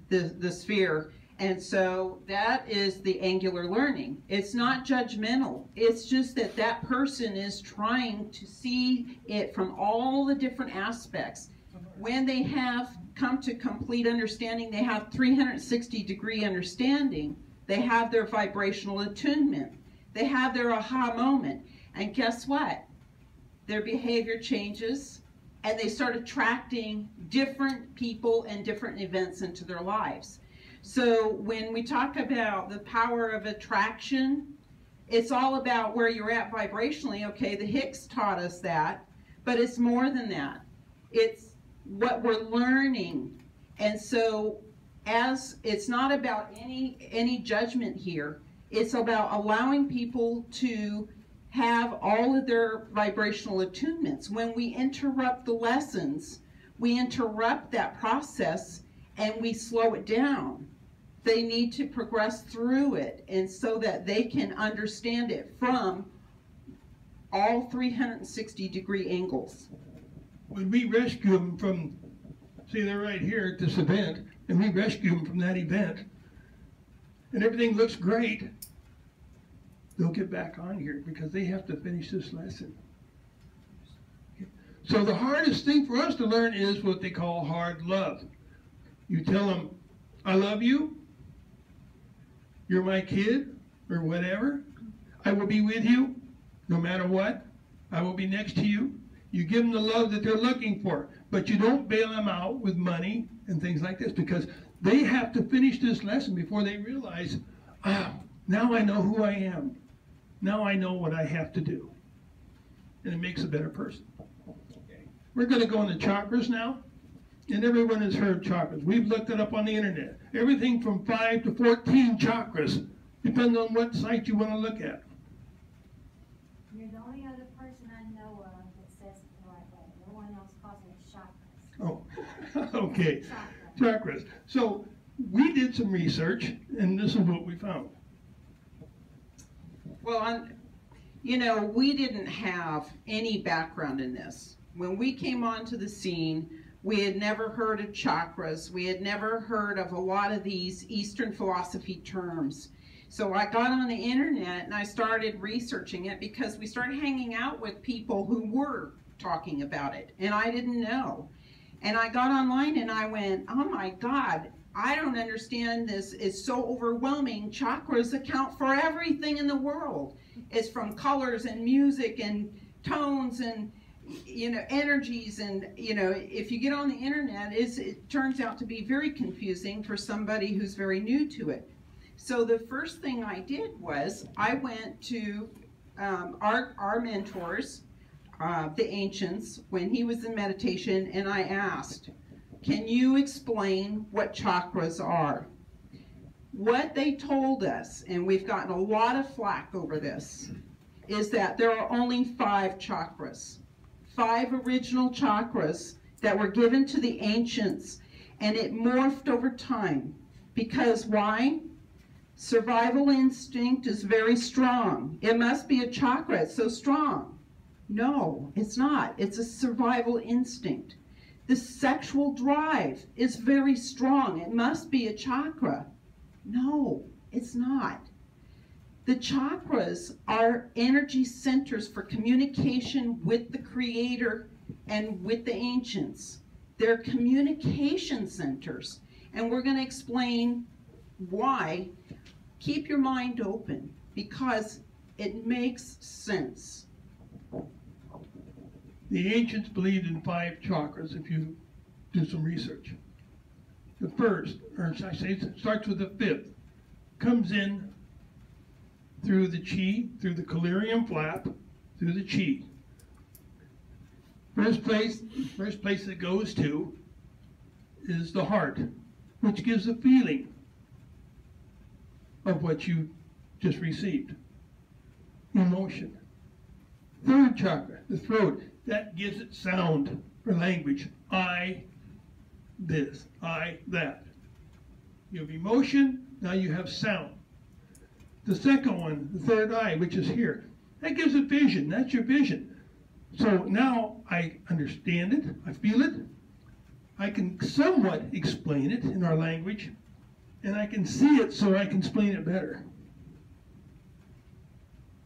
the sphere. And so that is the angular learning. It's not judgmental. It's just that that person is trying to see it from all the different aspects. When they have come to complete understanding, they have 360-degree understanding. They have their vibrational attunement. They have their aha moment. And guess what? Their behavior changes, and they start attracting different people and different events into their lives. So when we talk about the power of attraction, it's all about where you're at vibrationally. Okay, the Higgs taught us that, but it's more than that. It's what we're learning. And so as it's not about any judgment here, it's about allowing people to have all of their vibrational attunements. When we interrupt the lessons, we interrupt that process and we slow it down. They need to progress through it, and so that they can understand it from all 360-degree angles. When we rescue them from, see, they're right here at this event, and we rescue them from that event, and everything looks great, they'll get back on here because they have to finish this lesson. So the hardest thing for us to learn is what they call hard love. You tell them, I love you, you're my kid, or whatever. I will be with you no matter what. I will be next to you. You give them the love that they're looking for, but you don't bail them out with money and things like this, because they have to finish this lesson before they realize, now I know who I am. Now I know what I have to do. And it makes a better person. We're going to go into chakras now. And everyone has heard chakras. We've looked it up on the internet. Everything from 5 to 14 chakras, depending on what site you want to look at. You're the only other person I know of that says it the right way. No one else calls it chakras. Oh, okay. Chakras. So we did some research, and this is what we found. Well, you know, we didn't have any background in this. When we came onto the scene, we had never heard of chakras. We had never heard of a lot of these Eastern philosophy terms. So I got on the internet and I started researching it because we started hanging out with people who were talking about it, and I didn't know. And I got online and I went, oh my God, I don't understand this. It's so overwhelming. Chakras account for everything in the world. It's from colors and music and tones and, you know, energies, and, you know, if you get on the internet, it turns out to be very confusing for somebody who's very new to it. So the first thing I did was I went to our mentors, the ancients, when he was in meditation, and I asked, can you explain what chakras are? What they told us, and we've gotten a lot of flack over this, is that there are only 5 chakras. 5 original chakras that were given to the ancients, and it morphed over time. Because why? Survival instinct is very strong. It must be a chakra, it's so strong. No, it's not. It's a survival instinct. The sexual drive is very strong. It must be a chakra. No, it's not. The chakras are energy centers for communication with the Creator and with the ancients. They're communication centers. And we're going to explain why. Keep your mind open, because it makes sense. The ancients believed in 5 chakras if you do some research. The first, or I say it starts with the 5th, comes in through the chi, through the collyrium flap, through the chi. First place it goes to is the heart, which gives a feeling of what you just received. Emotion. Third chakra, the throat, that gives it sound or language. I this, I that. You have emotion, now you have sound. The second one, the third eye, which is here, that gives it vision. That's your vision. So now I understand it, I feel it, I can somewhat explain it in our language, and I can see it so I can explain it better.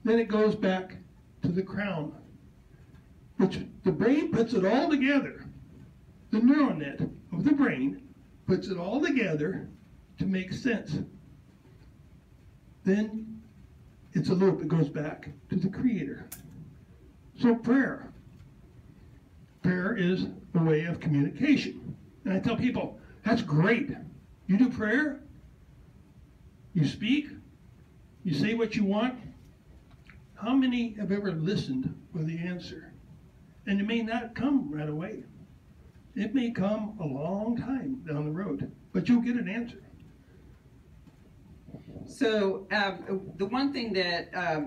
Then it goes back to the crown, which the brain puts it all together. The neural net of the brain puts it all together to make sense. Then it's a loop that goes back to the Creator. So prayer. Prayer is a way of communication. And I tell people, that's great. You do prayer, you speak, you say what you want. How many have ever listened for the answer? And it may not come right away. It may come a long time down the road, but you'll get an answer. So the one thing that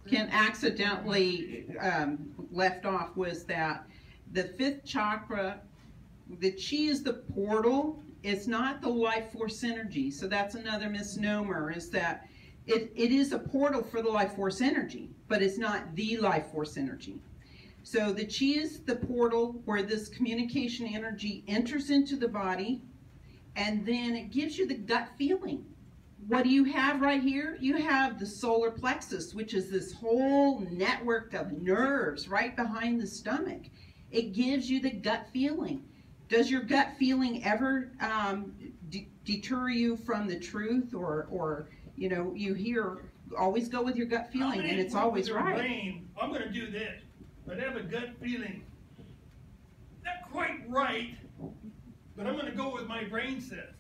Kent accidentally left off was that the fifth chakra, the chi is the portal. It's not the life force energy. So that's another misnomer, is that it is a portal for the life force energy, but it's not the life force energy. So the chi is the portal where this communication energy enters into the body, and then it gives you the gut feeling. What do you have right here? You have the solar plexus, which is this whole network of nerves right behind the stomach. It gives you the gut feeling. Does your gut feeling ever deter you from the truth, or you know, you hear, always go with your gut feeling, and it's always right. Brain, I'm going to do this, but I have a gut feeling. Not quite right, but I'm going to go with my brain says.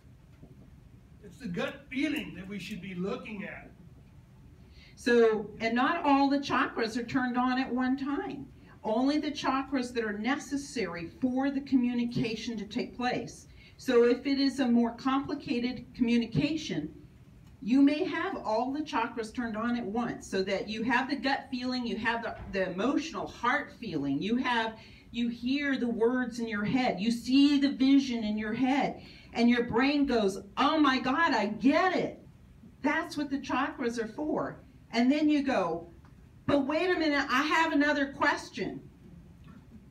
It's the gut feeling that we should be looking at. So, and not all the chakras are turned on at one time. Only the chakras that are necessary for the communication to take place. So if it is a more complicated communication, you may have all the chakras turned on at once, so that you have the gut feeling, you have the emotional heart feeling, you hear the words in your head, you see the vision in your head, and your brain goes, oh my God, I get it. That's what the chakras are for. And then you go, but wait a minute, I have another question.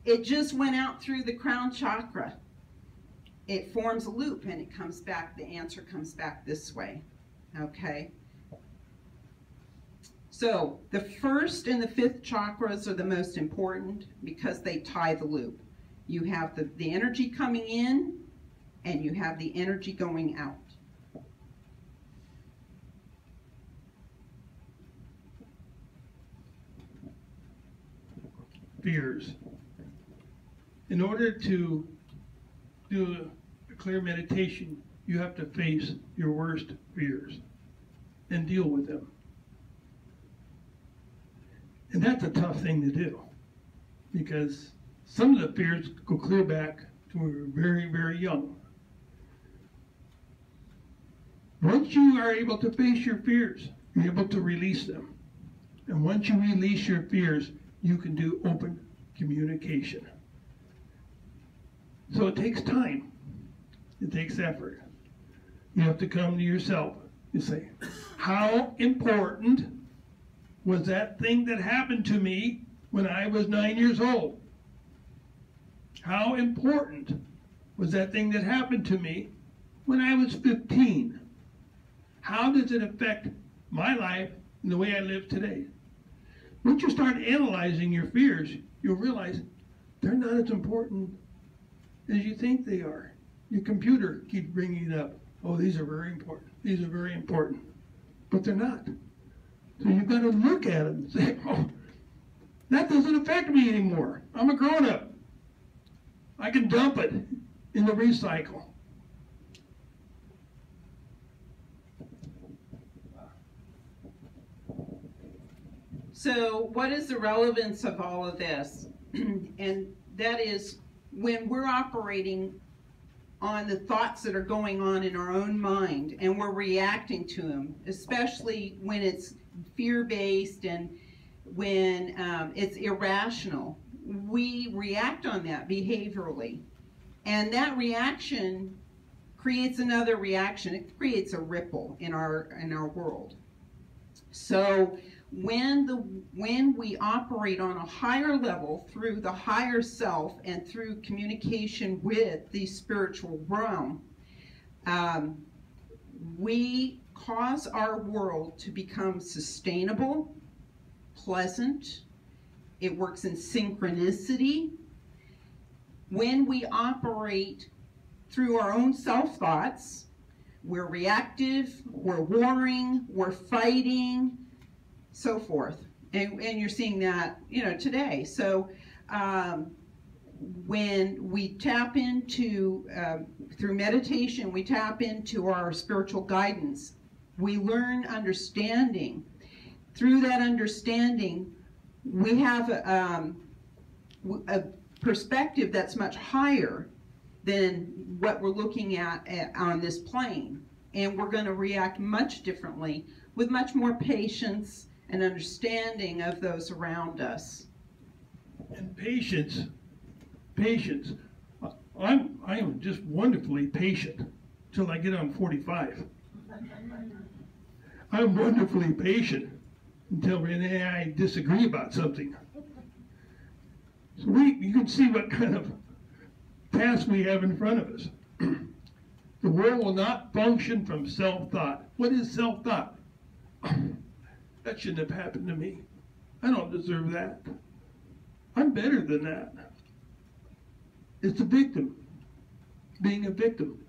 It just went out through the crown chakra. It forms a loop and it comes back, the answer comes back this way, okay? So the first and the fifth chakras are the most important because they tie the loop. You have the energy coming in, and you have the energy going out. Fears. In order to do a clear meditation, you have to face your worst fears and deal with them. And that's a tough thing to do, because some of the fears go clear back to when we were very, very young. Once you are able to face your fears, you're able to release them. And once you release your fears, you can do open communication. So it takes time. It takes effort. You have to come to yourself and say, how important was that thing that happened to me when I was 9 years old? How important was that thing that happened to me when I was 15? How does it affect my life and the way I live today? Once you start analyzing your fears, you'll realize they're not as important as you think they are. Your computer keeps bringing it up. Oh, these are very important. These are very important. But they're not. So you've got to look at them and say, oh, that doesn't affect me anymore. I'm a grown-up. I can dump it in the recycle. So what is the relevance of all of this? And that is, when we're operating on the thoughts that are going on in our own mind and we're reacting to them, especially when it's fear-based and when it's irrational, we react on that behaviorally. And that reaction creates another reaction. It creates a ripple in our world. So when we operate on a higher level through the higher self and through communication with the spiritual realm, we cause our world to become sustainable, pleasant. It works in synchronicity. When we operate through our own self-thoughts, we're reactive, we're warring, we're fighting, so forth. And you're seeing that, today. So when we tap into, through meditation, we tap into our spiritual guidance. We learn understanding. Through that understanding, we have a perspective that's much higher than what we're looking at on this plane. And we're going to react much differently, with much more patience and understanding of those around us. And patience. Patience. I am just wonderfully patient till I get on 45. I'm wonderfully patient until Renee and I disagree about something. So you can see what kind of task we have in front of us. The world will not function from self-thought. What is self-thought? That shouldn't have happened to me. I don't deserve that. I'm better than that. It's a victim. Being a victim.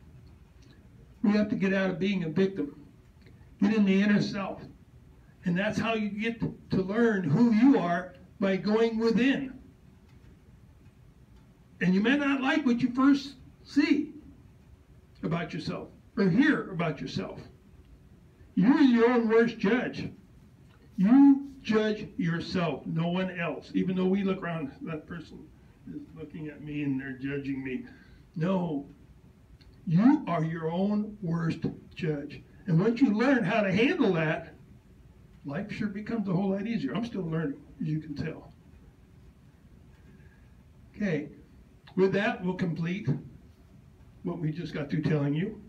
We have to get out of being a victim. Get in the inner self. And that's how you get to learn who you are, by going within. And you may not like what you first see about yourself or hear about yourself. You're your own worst judge. You judge yourself, no one else. Even though we look around, that person is looking at me and they're judging me. No, you are your own worst judge. And once you learn how to handle that, life sure becomes a whole lot easier. I'm still learning, as you can tell. Okay, with that, we'll complete what we just got through telling you.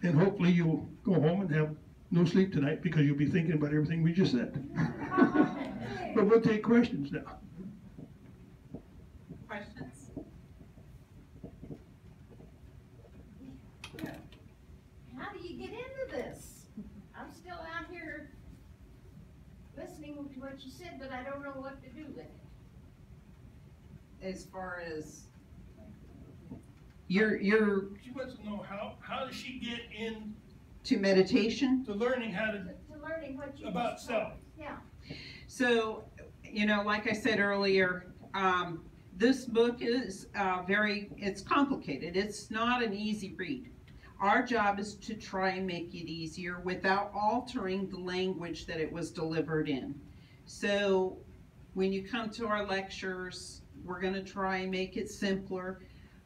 And hopefully you'll go home and have no sleep tonight because you'll be thinking about everything we just said. But we'll take questions now. Questions? How do you get into this? I'm still out here listening to what you said, but I don't know what to do with it. As far as your She wants to know how does she get in to meditation? to learning how to, To learning what you about just told. self. Yeah. So, you know, like I said earlier, this book is it's complicated. It's not an easy read. Our job is to try and make it easier without altering the language that it was delivered in. So when you come to our lectures, we're going to try and make it simpler.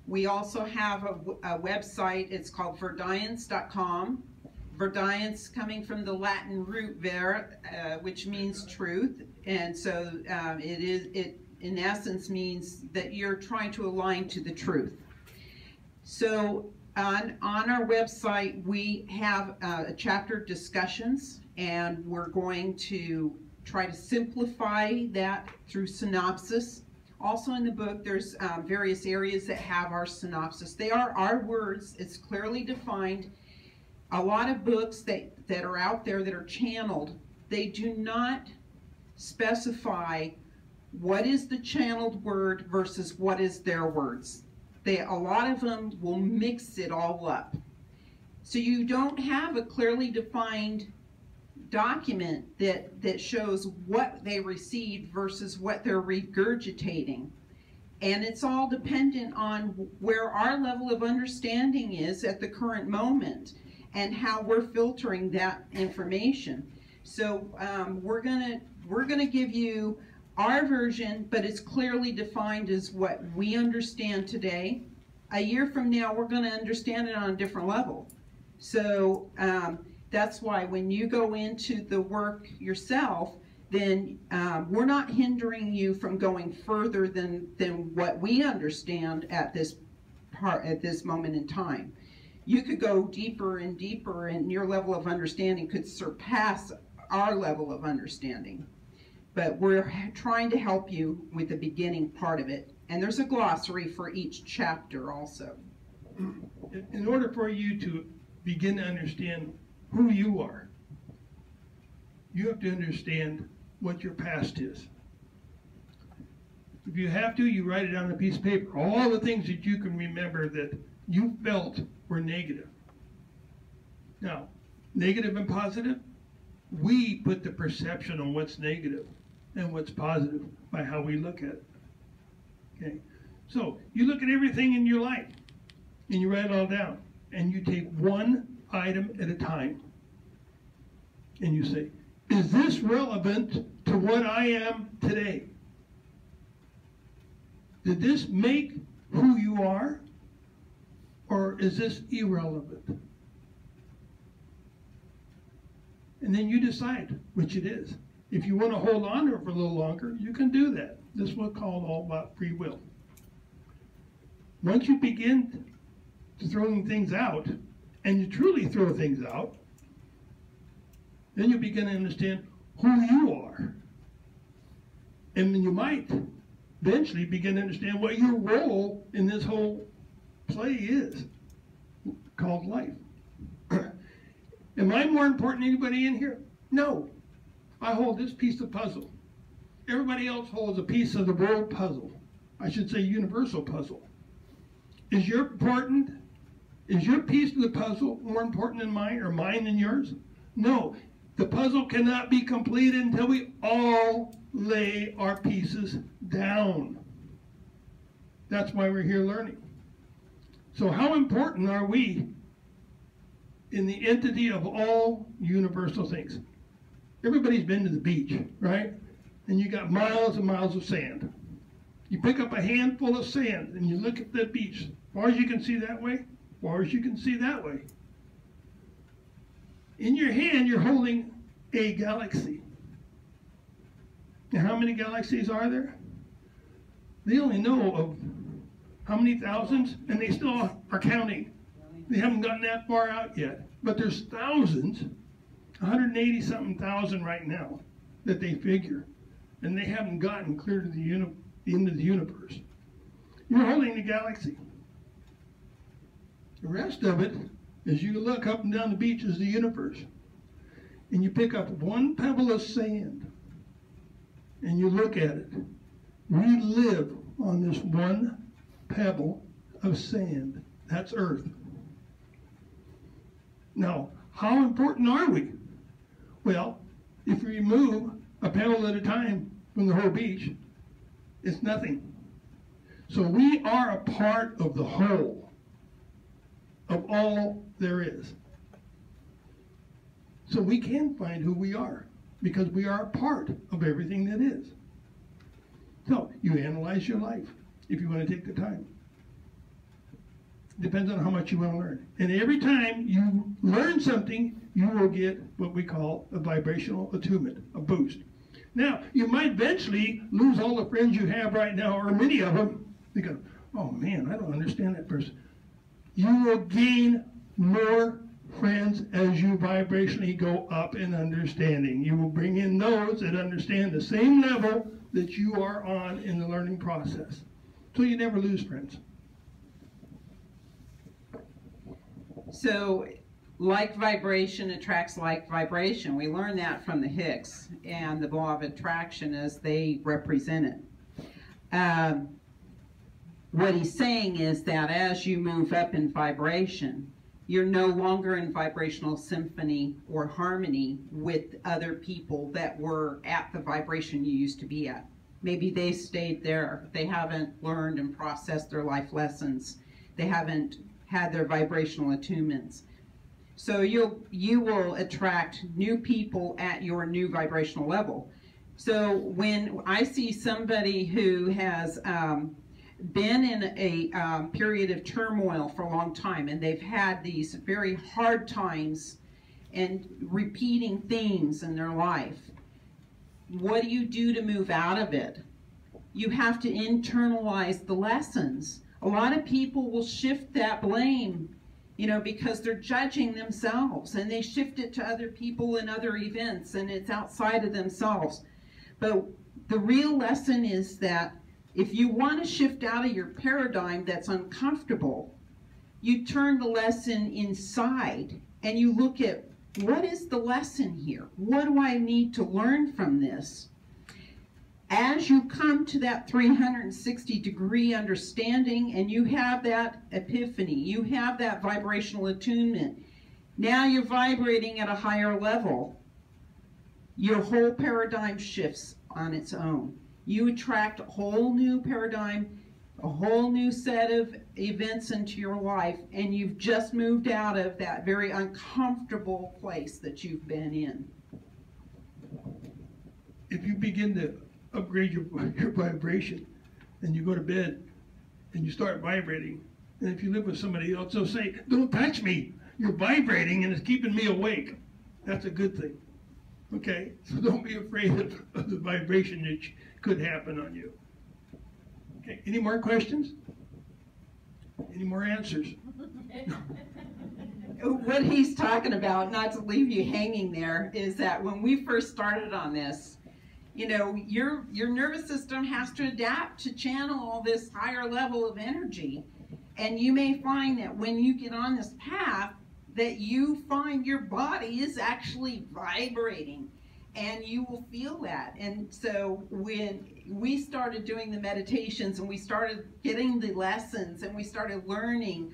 We also have a website. It's called verdience.com. Verdience coming from the Latin root ver, which means truth. And so it in essence means that you're trying to align to the truth. So on our website, we have a chapter discussions, and we're going to try to simplify that through synopsis. Also in the book, there's various areas that have our synopsis. They are our words. It's clearly defined. A lot of books that are out there that are channeled, they do not specify what is the channeled word versus what is their words. A lot of them will mix it all up. So you don't have a clearly defined document that shows what they received versus what they're regurgitating. And it's all dependent on where our level of understanding is at the current moment and how we're filtering that information. So we're gonna give you our version, but it's clearly defined as what we understand today. A year from now, we're gonna understand it on a different level. So that's why when you go into the work yourself, then we're not hindering you from going further than what we understand at this moment in time. You could go deeper and deeper, and your level of understanding could surpass our level of understanding. But we're trying to help you with the beginning part of it. And there's a glossary for each chapter also. In order for you to begin to understand who you are, you have to understand what your past is. If you have to, you write it on a piece of paper. All the things that you can remember that you felt were negative. Now, negative and positive, we put the perception on what's negative and what's positive by how we look at it. Okay? So, you look at everything in your life and you write it all down, and you take one item at a time and you say, is this relevant to what I am today? Did this make who you are, or is this irrelevant? and then you decide which it is. If you want to hold on to it for a little longer, you can do that. This is what's called all about free will. Once you begin throwing things out, and you truly throw things out, then you begin to understand who you are. And then you might eventually begin to understand what your role in this whole play is, called life. Am I more important than anybody in here? No. I hold this piece of puzzle. Everybody else holds a piece of the world puzzle. I should say universal puzzle. Is your piece of the puzzle more important than mine, or mine than yours? No. The puzzle cannot be completed until we all lay our pieces down. That's why we're here learning. So how important are we in the entity of all universal things? Everybody's been to the beach, right? And you got miles and miles of sand. You pick up a handful of sand and you look at the beach. As far as you can see that way, as far as you can see that way. In your hand, you're holding a galaxy. Now, how many galaxies are there? They only know of how many thousands, and they still are counting. They haven't gotten that far out yet. But there's thousands, 180-something thousand right now, that they figure. And they haven't gotten clear to the end of the universe. You're holding the galaxy. The rest of it, as you look up and down the beach, is the universe. And you pick up one pebble of sand, and you look at it. We live on this one pebble of sand. That's Earth. Now, how important are we? Well, if we remove a pebble at a time from the whole beach, it's nothing. So we are a part of the whole, of all there is. So we can find who we are, because we are a part of everything that is. So you analyze your life, if you want to take the time. Depends on how much you want to learn. And every time you learn something, you will get what we call a vibrational attunement, a boost. Now, you might eventually lose all the friends you have right now, or many of them, because, oh man, I don't understand that person. You will gain more friends as you vibrationally go up in understanding. You will bring in those that understand the same level that you are on in the learning process. So you never lose friends. So, like vibration attracts like vibration. We learn that from the Higgs and the law of attraction as they represent it. What he's saying is that as you move up in vibration, you're no longer in vibrational symphony or harmony with other people that were at the vibration you used to be at. Maybe they stayed there. They haven't learned and processed their life lessons. They haven't had their vibrational attunements. So you will attract new people at your new vibrational level. So when I see somebody who has been in a period of turmoil for a long time, and they've had these very hard times and repeating themes in their life, what do you do to move out of it? You have to internalize the lessons. A lot of people will shift that blame, because they're judging themselves, and they shift it to other people and other events, and it's outside of themselves. But the real lesson is that if you want to shift out of your paradigm that's uncomfortable, you turn the lesson inside and you look at, what is the lesson here? What do I need to learn from this? As you come to that 360-degree understanding and you have that epiphany, you have that vibrational attunement, now you're vibrating at a higher level. Your whole paradigm shifts on its own. You attract a whole new paradigm, a whole new set of events into your life, and you've just moved out of that very uncomfortable place that you've been in. If you begin to upgrade your vibration, and you go to bed, and you start vibrating, and if you live with somebody else, they'll say, "Don't touch me. You're vibrating, and it's keeping me awake." That's a good thing. Okay, so don't be afraid of the vibration that could happen on you. Okay, any more questions? Any more answers? What he's talking about, not to leave you hanging there, is that when we first started on this, you know, your nervous system has to adapt to channel all this higher level of energy. And you may find that when you get on this path, that you find your body is actually vibrating, and you will feel that. And so when we started doing the meditations and we started getting the lessons and we started learning,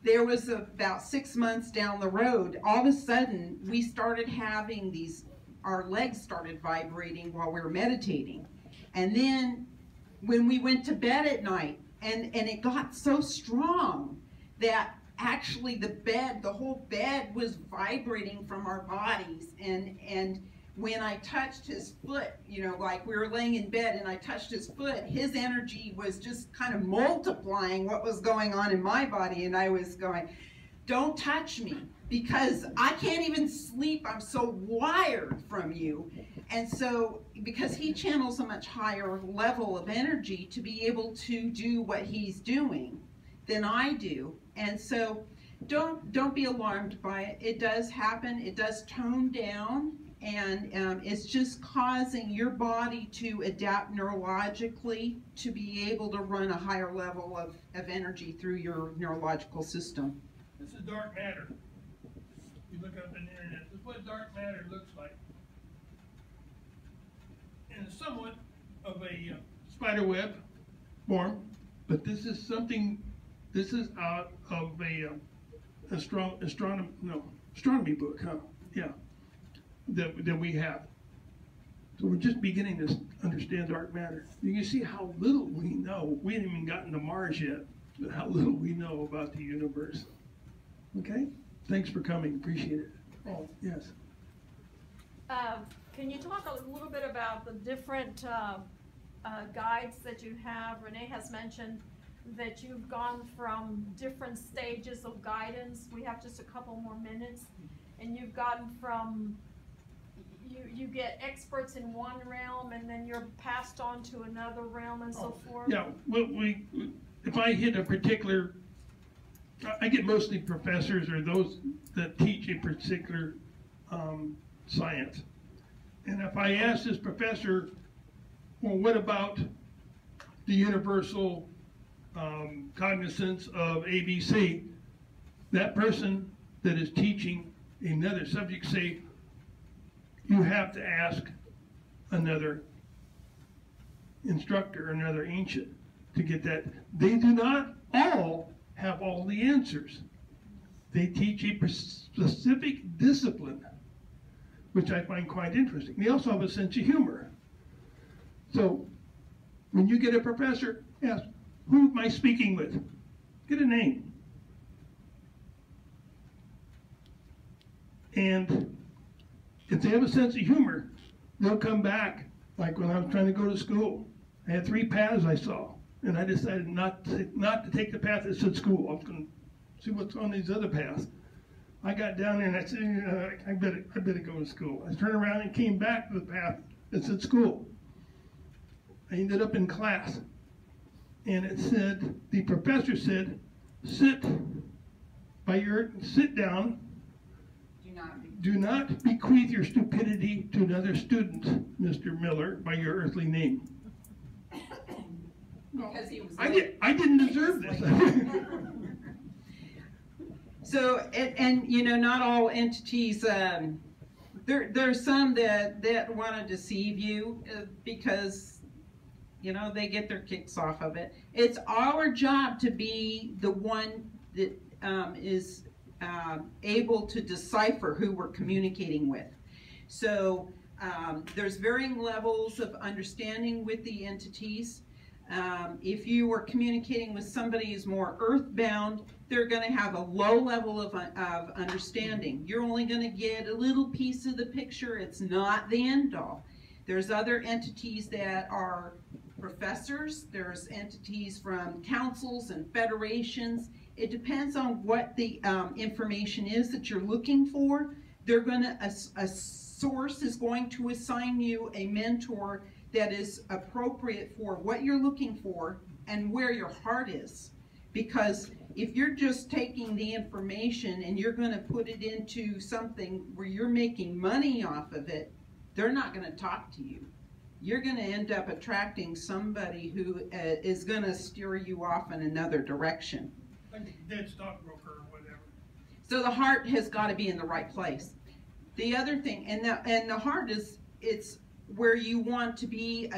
there was about 6 months down the road, all of a sudden we started having these, our legs started vibrating while we were meditating. And then when we went to bed at night, and it got so strong that actually the whole bed was vibrating from our bodies. And when I touched his foot, you know, like we were laying in bed and I touched his foot, his energy was just kind of multiplying what was going on in my body. And I was going, don't touch me, because I can't even sleep. I'm so wired from you. And so, because he channels a much higher level of energy to be able to do what he's doing than I do. And so, don't be alarmed by it. It does happen. It does tone down. And it's just causing your body to adapt neurologically to be able to run a higher level of energy through your neurological system. This is dark matter. You look up on the internet, this is what dark matter looks like. And it's somewhat of a Spider web form, but this is something, this is out of a astronomy book, huh? Yeah, that we have. So we're just beginning to understand dark matter. You can see how little we know. We haven't even gotten to Mars yet, but how little we know about the universe. Okay? Thanks for coming. Appreciate it. Oh, yes. Can you talk a little bit about the different guides that you have? Renee has mentioned that you've gone from different stages of guidance. We have just a couple more minutes. And you've gotten from, you get experts in one realm and then you're passed on to another realm and so forth? Yeah, well, if I hit a particular, I get mostly professors or those that teach a particular science. And if I ask this professor, well, what about the universal cognizance of ABC? That person that is teaching another subject say, you have to ask another instructor, another ancient, to get that. They do not all have all the answers. They teach a specific discipline, which I find quite interesting. They also have a sense of humor. So when you get a professor, ask, who am I speaking with? Get a name. And if they have a sense of humor, they'll come back. Like when I was trying to go to school, I had 3 paths I saw, and I decided not to take the path that said school. I was going to see what's on these other paths. I got down there and I said, I better go to school. I turned around and came back to the path that said school. I ended up in class, and it said, the professor said, sit down. Do not bequeath your stupidity to another student, Mr. Miller, by your earthly name. Because he was I didn't deserve this. So, and you know, not all entities, there's some that want to deceive you because, you know, they get their kicks off of it. It's our job to be the one that is able to decipher who we're communicating with. So there's varying levels of understanding with the entities. If you are communicating with somebody who's more earthbound, they're going to have a low level of understanding. You're only going to get a little piece of the picture. It's not the end all. There's other entities that are professors. There's entities from councils and federations. It depends on what the information is that you're looking for. They're going to source is going to assign you a mentor that is appropriate for what you're looking for and where your heart is. Because if you're just taking the information and you're going to put it into something where you're making money off of it, they're not going to talk to you. You're going to end up attracting somebody who is going to steer you off in another direction. Like a dead stockbroker or whatever. So the heart has got to be in the right place. The other thing, and the heart is, it's where you want to be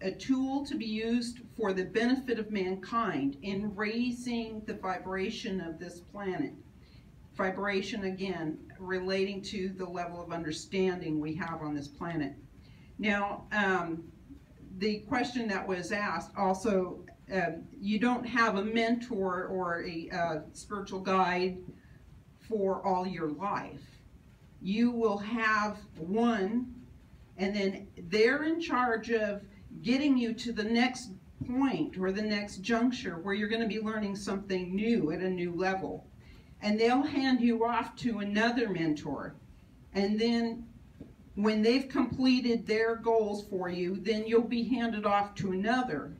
a tool to be used for the benefit of mankind in raising the vibration of this planet. Vibration, again, relating to the level of understanding we have on this planet. Now, the question that was asked also, you don't have a mentor or a spiritual guide for all your life. You will have one, and then they're in charge of getting you to the next point or the next juncture where you're going to be learning something new at a new level. And they'll hand you off to another mentor. And then when they've completed their goals for you, then you'll be handed off to another.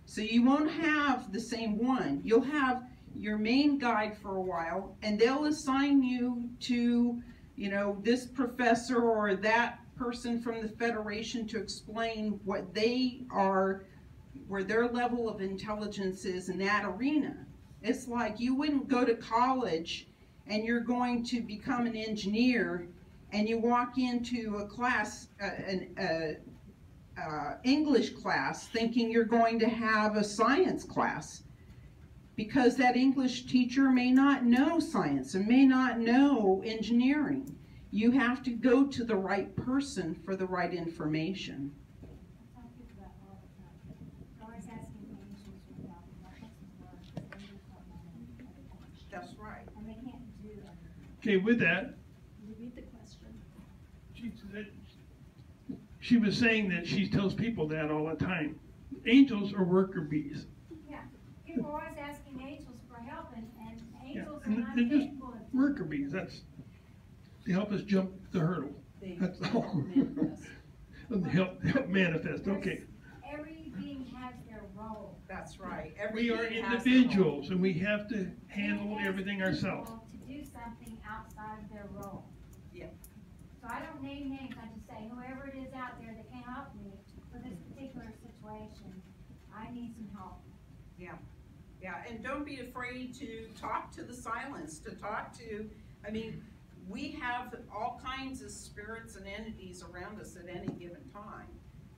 So you won't have the same one. You'll have your main guide for a while, and they'll assign you to, you know, this professor or that person from the Federation to explain what they are, where their level of intelligence is in that arena. It's like you wouldn't go to college and you're going to become an engineer and you walk into a class, English class, thinking you're going to have a science class, because that English teacher may not know science and may not know engineering. You have to go to the right person for the right information. I tell people that all the time. They're always asking me issues about what lessons were, because they just don't know everything. That's right. And they can't do everything. Okay, with that, Repeat the question. she was saying that she tells people that all the time. Angels are worker bees. Yeah, people are always asking angels for help, and Yeah, angels are and not they're just capable of. worker bees. That's to help us jump the hurdle. That's all. help manifest. Okay. Every being has their role. That's right. We are Everybody has their individuals, and we have to handle And everything ask ourselves. people to do something outside of their role. Yeah. So I don't name names, I just say whoever it is out there that can help me with this particular situation, I need some help. Yeah, yeah, and don't be afraid to talk to the silence, to talk to, I mean, we have all kinds of spirits and entities around us at any given time.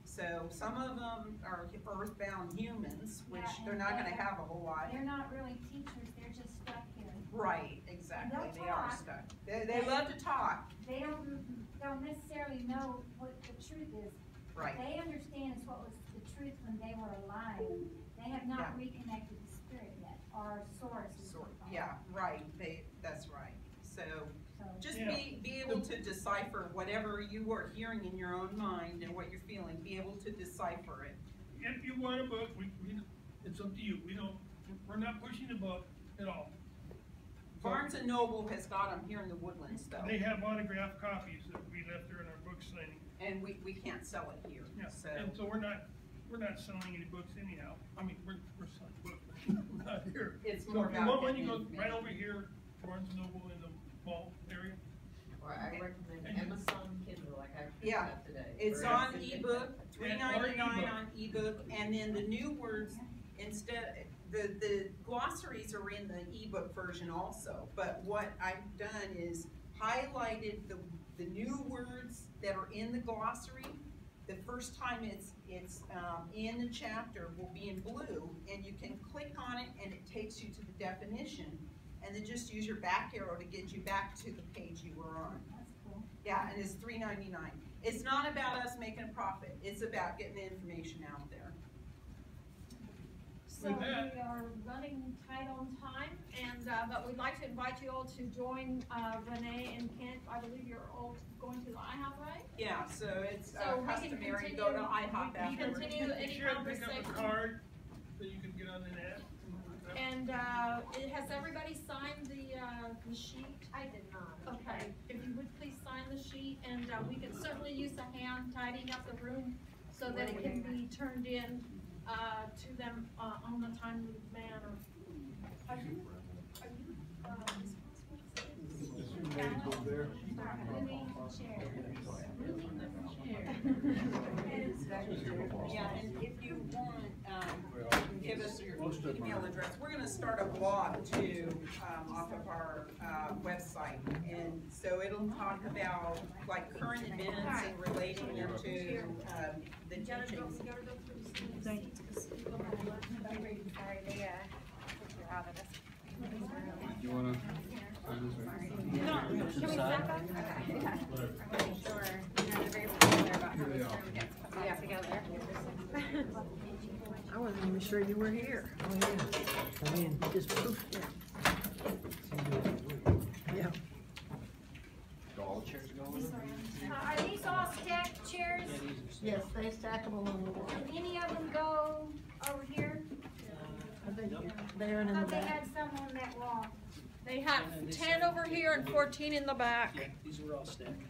So some of them are earthbound humans, which Yeah, they're and not going to have a whole lot. They're not really teachers, they're just stuck here. Right, exactly, They'll they are talk. stuck. They love to talk, They don't necessarily know what the truth is. right. They understand it's what was the truth when they were alive. They have not Yeah. reconnected to spirit yet, or source. as we call it. Yeah, right, that's right. So So, just Yeah. be able to decipher whatever you are hearing in your own mind and what you're feeling, be able to decipher it. If you want a book, it's up to you. We're not pushing the book at all. Barnes and Noble has got them here in the Woodlands though, They have autographed copies that we left there in our book signing. and we can't sell it here, Yeah, so. and so we're not selling any books anyhow. I mean, we're selling books, but not here. It's So more if you about want one, you getting go right over here, Barnes and Noble in the mall area. Or I recommend Amazon Kindle, like I picked Yeah, up today. It's For on $50. ebook, $3.99 ebook. on ebook, and then the new words, instead, the glossaries are in the ebook version also, but what I've done is highlighted the new words that are in the glossary. The first time it's in the chapter will be in blue, and you can click on it and it takes you to the definition, and then just use your back arrow to get you back to the page you were on. that's cool. Yeah, and it's $3.99. It's not about us making a profit. It's about getting the information out there. So With that- we are running tight on time, and but we'd like to invite you all to join Renee and Kent. I believe you're all going to the IHOP, right? Yeah, so it's So we can customary to go to continue- IHOP we can afterwards. continue any Sure, pick up conversation. a card so you can get on the net. And, has everybody signed the sheet? I did not. Okay, if you would please sign the sheet, and, we could certainly use a hand tidying up the room so that it can be turned in, to them, on the timely manner. Are you, responsible for this? Yeah, and if you want, give us your email address. We're gonna start a blog too, off of our, website. And so it'll talk about like current events and relating them to, the teachings. Sorry, they, you're out of this. You wanna? Can we step up? Okay, yeah. I wanna make sure, you know, they're very particular about how this room gets put together. I wasn't even sure you were here. Oh, yeah. I mean, just poof. Yeah. All the chairs going? Are these all stacked chairs? Yes, they stack them along the wall. Can any of them go over here? I think they're in I the thought they back. had some on that wall. They have 10 over here and 14 in the back. These were all stacked.